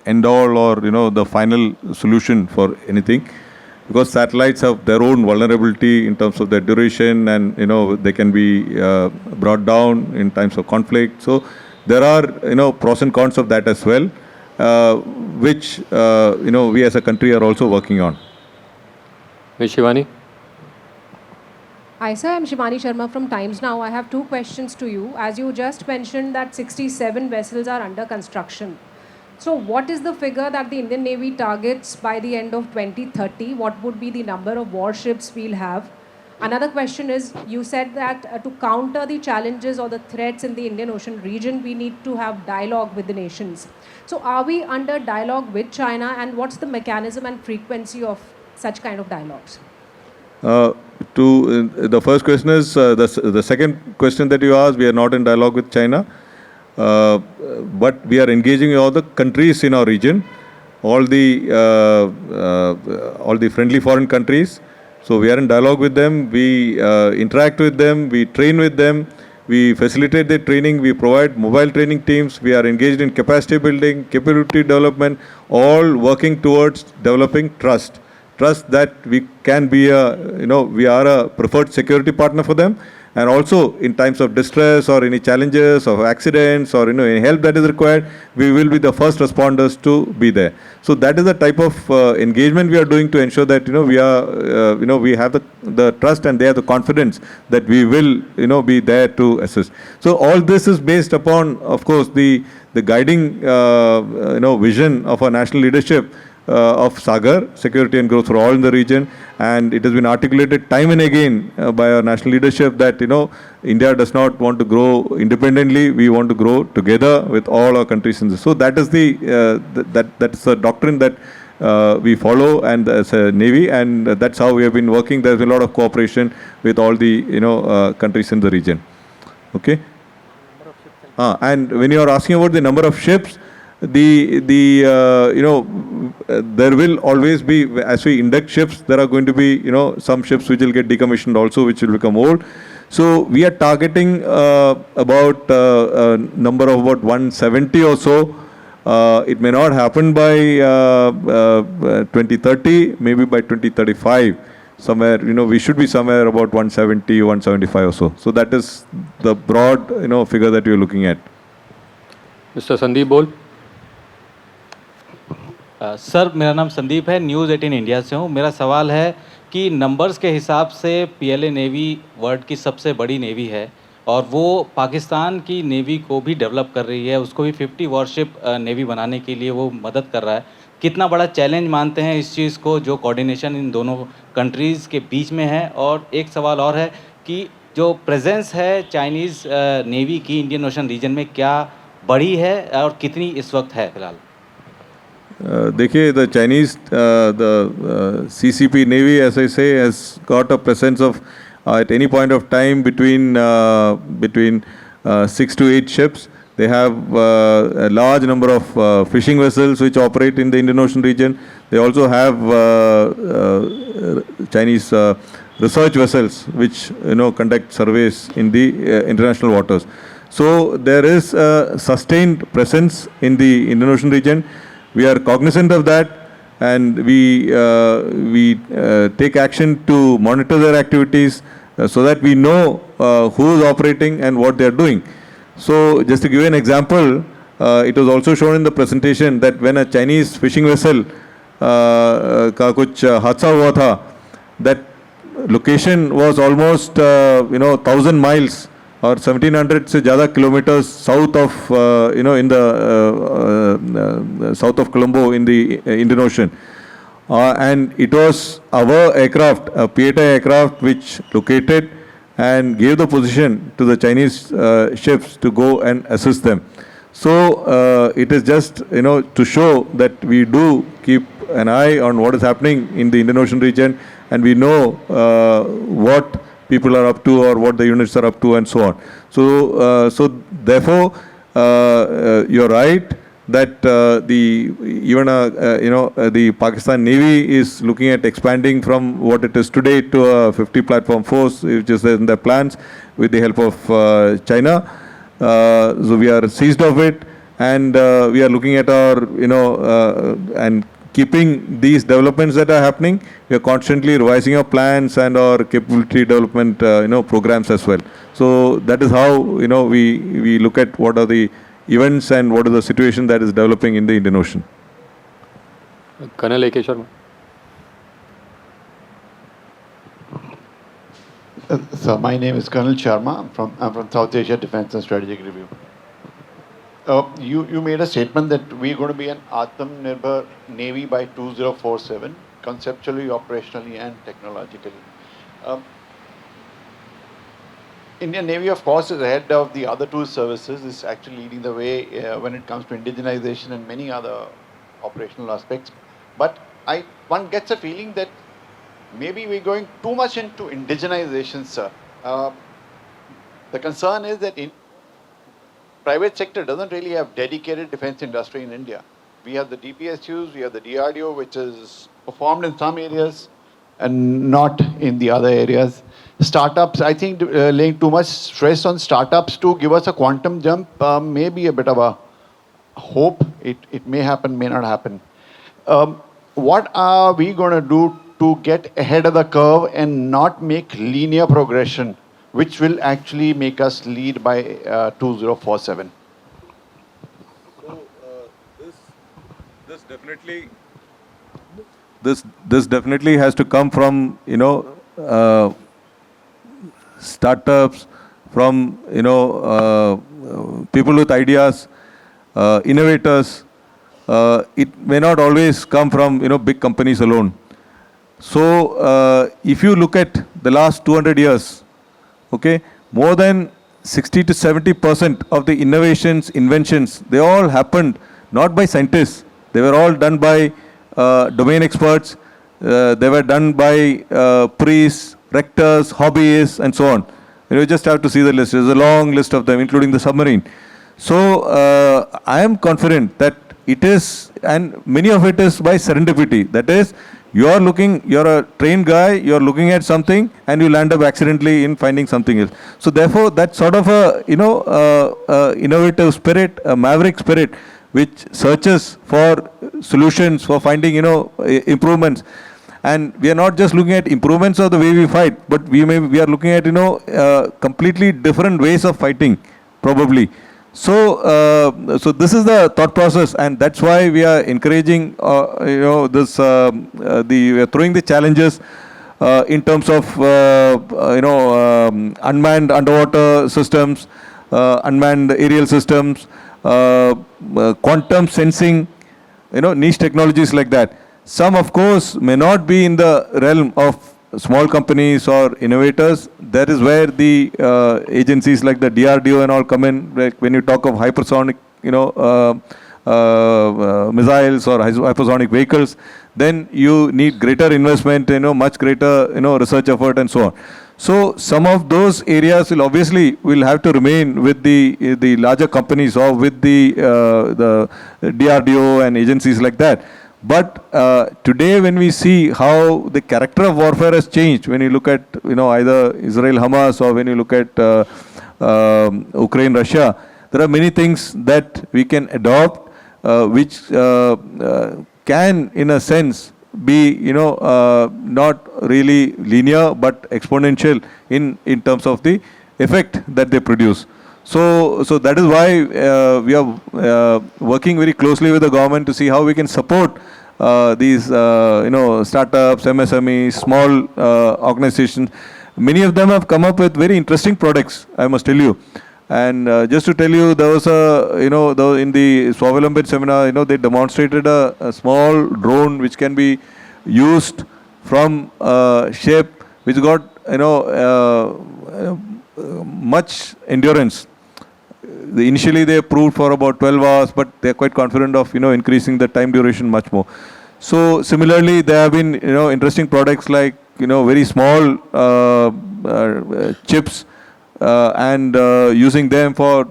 end all or, the final solution for anything, because satellites have their own vulnerability in terms of their duration, and, they can be brought down in times of conflict. So there are, pros and cons of that as well, which, we as a country are also working on. Ms. Shivani. Hi sir, I'm Shivani Sharma from Times Now. I have 2 questions to you. As you just mentioned that 67 vessels are under construction. So what is the figure that the Indian Navy targets by the end of 2030? What would be the number of warships we'll have? Another question is, you said that to counter the challenges or the threats in the Indian Ocean region, we need to have dialogue with the nations. So are we under dialogue with China, and what's the mechanism and frequency of such kind of dialogues? The first question is, the second question that you asked, we are not in dialogue with China, but we are engaging with all the countries in our region, all the friendly foreign countries. So we are in dialogue with them, we interact with them, we train with them, we facilitate their training, we provide mobile training teams, we are engaged in capacity building, capability development, all working towards developing trust. Trust that we can be we are a preferred security partner for them, and also in times of distress or any challenges or accidents or any help that is required, we will be the first responders to be there. So that is the type of engagement we are doing to ensure that we are we have the trust and they have the confidence that we will be there to assist. So all this is based upon, of course, the guiding vision of our national leadership of Sagar, security and growth for all in the region, and it has been articulated time and again by our national leadership that India does not want to grow independently, we want to grow together with all our countries in this. So that is that's the doctrine that we follow, and as a Navy, and that's how we have been working. There's been a lot of cooperation with all the countries in the region. Okay. And when you are asking about the number of ships, there will always be, as we induct ships, there are going to be some ships which will get decommissioned also, which will become old. So we are targeting about a number of about 170 or so. It may not happen by 2030, maybe by 2035. Somewhere, we should be somewhere about 170, 175 or so. So that is the broad, figure that you're looking at. Mr. Sandeep Bol. Sir मेरा नाम संदीप है, news 18 India से हूँ। मेरा सवाल है कि numbers के हिसाब से पीएलए नेवी वर्ल्ड की सबसे बड़ी नेवी है और वो पाकिस्तान की नेवी को भी डेवलप कर रही है, उसको भी 50 वॉरशिप नेवी बनाने के लिए वो मदद कर रहा है। कितना बड़ा चैलेंज मानते हैं इस चीज़ को, जो कोऑर्डिनेशन इन दोनों कंट्रीज़ के बीच में है? और एक सवाल और है कि जो प्रेजेंस है चाइनीज़ नेवी की इंडियन ओशन रीजन में, क्या बड़ी है और कितनी इस वक्त है फिलहाल? देखिए, the Chinese, the CCP Navy, as I say, has got a presence of at any point of time between 6 to 8 ships. They have a large number of fishing vessels which operate in the Indian Ocean region. They also have Chinese research vessels which conduct surveys in the international waters. So there is a sustained presence in the Indian Ocean region. We are cognizant of that, and we take action to monitor their activities so that we know who is operating and what they are doing. So just to give you an example, it was also shown in the presentation that when a Chinese fishing vessel का कुछ हादसा हुआ था, that location was almost 1,000 miles or 1700 से ज़्यादा kilometers south of in the south of Colombo in the Indian Ocean, and it was our aircraft, a P-8I aircraft, which located and gave the position to the Chinese ships to go and assist them. So it is just to show that we do keep an eye on what is happening in the Indian Ocean region, and we know what people are up to or what the units are up to and so on. So therefore you're right that the Pakistan Navy is looking at expanding from what it is today to a 50 platform force, which is in their plans with the help of China. So we are seized of it, and we are looking at our and keeping these developments that are happening. We are constantly revising our plans and our capability development programs as well. So that is how we look at what are the events and what is the situation that is developing in the Indian Ocean. Colonel A.K. Sharma. So my name is Colonel Sharma. I'm from South Asia Defense and Strategic Review. You made a statement that we're going to be an Atmanirbhar Navy by 2047, conceptually, operationally, and technologically. Indian Navy, of course, is ahead of the other two services, is actually leading the way when it comes to indigenization and many other operational aspects. But one gets a feeling that maybe we're going too much into indigenization, sir. The concern is that private sector doesn't really have dedicated defense industry in India. We have the DPSUs, we have the DRDO, which is performed in some areas and not in the other areas. Startups, I think laying too much stress on startups to give us a quantum jump may be a bit of a hope. It may happen, may not happen. What are we going to do to get ahead of the curve and not make linear progression, which will actually make us lead by 2047? So this definitely has to come from startups, from people with ideas, innovators. It may not always come from big companies alone. So if you look at the last 200 years, okay, more than 60 to 70% of the innovations, inventions, they all happened not by scientists. They were all done by domain experts. They were done by priests, rectors, hobbyists, and so on. You just have to see the list. There's a long list of them, including the submarine. So I am confident that it is, and many of it is by serendipity. That is, you're a trained guy, you're looking at something, and you'll end up accidentally in finding something else. So therefore, that sort of a, innovative spirit, a maverick spirit, which searches for solutions, for finding, improvements. And we are not just looking at improvements of the way we fight, but we are looking at, completely different ways of fighting, probably. So, so this is the thought process, and that's why we are encouraging, this, we are throwing the challenges in terms of, unmanned underwater systems, unmanned aerial systems, quantum sensing, niche technologies like that. Some, of course, may not be in the realm of small companies or innovators. That is where the agencies like the DRDO and all come in. Like when you talk of hypersonic, missiles or hypersonic vehicles, then you need greater investment, much greater, research effort and so on. So some of those areas will have to remain with the larger companies or with the DRDO and agencies like that. But today, when we see how the character of warfare has changed, when you look at either Israel-Hamas or when you look at Ukraine-Russia, there are many things that we can adopt, which can, in a sense, be not really linear but exponential in terms of the effect that they produce. So that is why we are working very closely with the government to see how we can support these startups, MSMEs, small organizations. Many of them have come up with very interesting products, I must tell you. And just to tell you, there was in the Swavalamban seminar, they demonstrated a small drone which can be used from a ship which got much endurance. Initially they approved for about 12 hours, but they are quite confident of increasing the time duration much more. So similarly, there have been interesting products like very small chips and using them for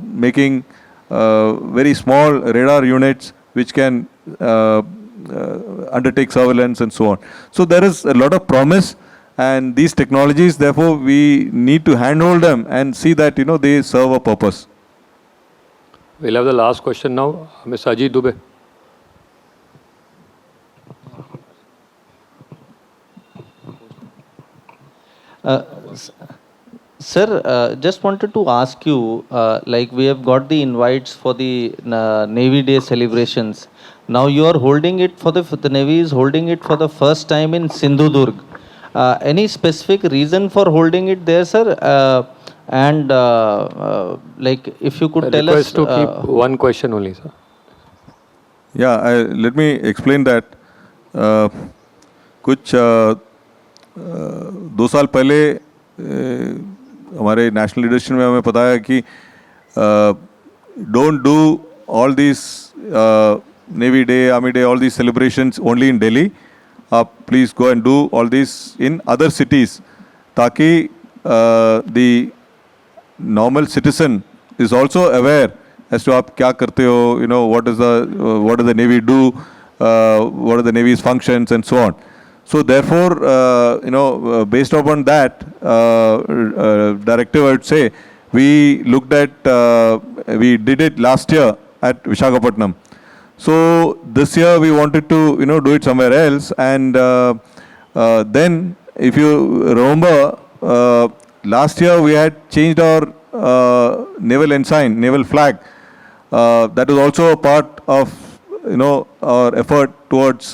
making very small radar units which can undertake surveillance and so on. So there is a lot of promise. And these technologies, therefore, we need to handhold them and see that, they serve a purpose. We'll have the last question now. Mr. Ajit Dubey. Sir, just wanted to ask you, like we have got the invites for the Navy Day celebrations. Now you are holding it the Navy is holding it for the first time in Sindhudurg. Any specific reason for holding it there, sir? And like if you could tell us... Request to keep one question only, sir. Yeah, let me explain that. कुछ 2 साल पहले हमारे national leadership में हमें पता है कि don't do all these Navy Day, Army Day, all these celebrations only in Delhi. Please go and do all this in other cities, ताकि the normal citizen is also aware as to आप क्या करते हो, what does the Navy do, what are the Navy's functions and so on. So therefore, based upon that directive, I would say we looked at, we did it last year at Visakhapatnam. So this year we wanted to do it somewhere else, and then if you remember, last year we had changed our naval ensign, naval flag. That was also a part of our effort towards.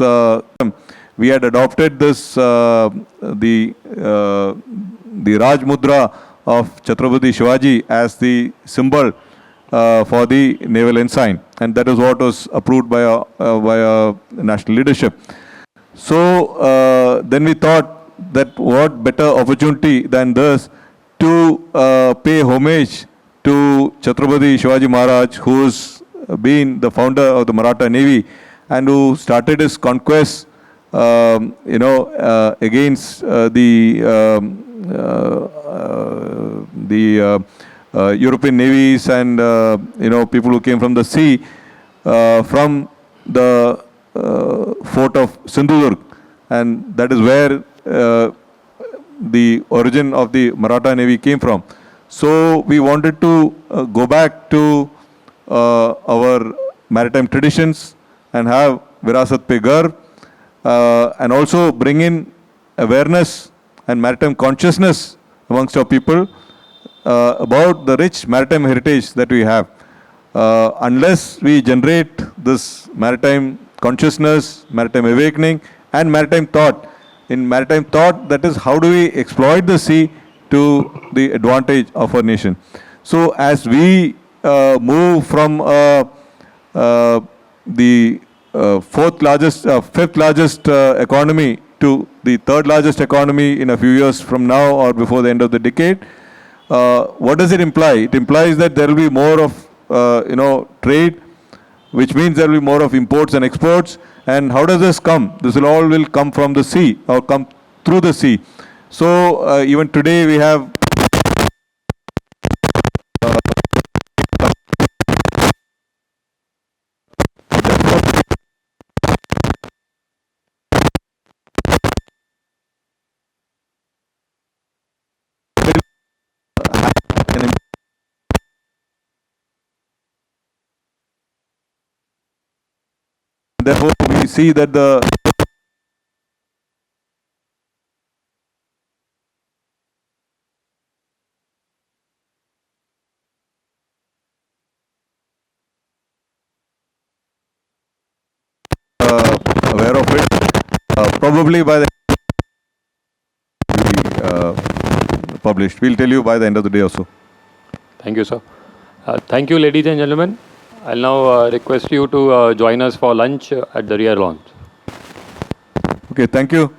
We had adopted this the Raj Mudra of Chhatrapati Shivaji as the symbol for the naval ensign, and that is what was approved by our national leadership. So then we thought that what better opportunity than this to pay homage to Chhatrapati Shivaji Maharaj, who's been the founder of the Maratha Navy and who started his conquest against the European navies and people who came from the sea, from the fort of Sindhudurg, and that is where the origin of the Maratha Navy came from. So we wanted to go back to our maritime traditions and have Virasat Pe Garv, and also bring in awareness and maritime consciousness amongst our people about the rich maritime heritage that we have. Unless we generate this maritime consciousness, maritime awakening, and maritime thought. In maritime thought, that is, how do we exploit the sea to the advantage of our nation? So as we move from the fifth largest economy to the third largest economy in a few years from now or before the end of the decade, what does it imply? It implies that there will be more of trade, which means there will be more of imports and exports. And how does this come? This will come from the sea or come through the sea. So even today we have therefore we see that the aware of it. Probably by the published. We'll tell you by the end of the day also. Thank you, sir. Thank you, ladies and gentlemen. I'll now request you to join us for lunch at the rear lawn. Okay, thank you.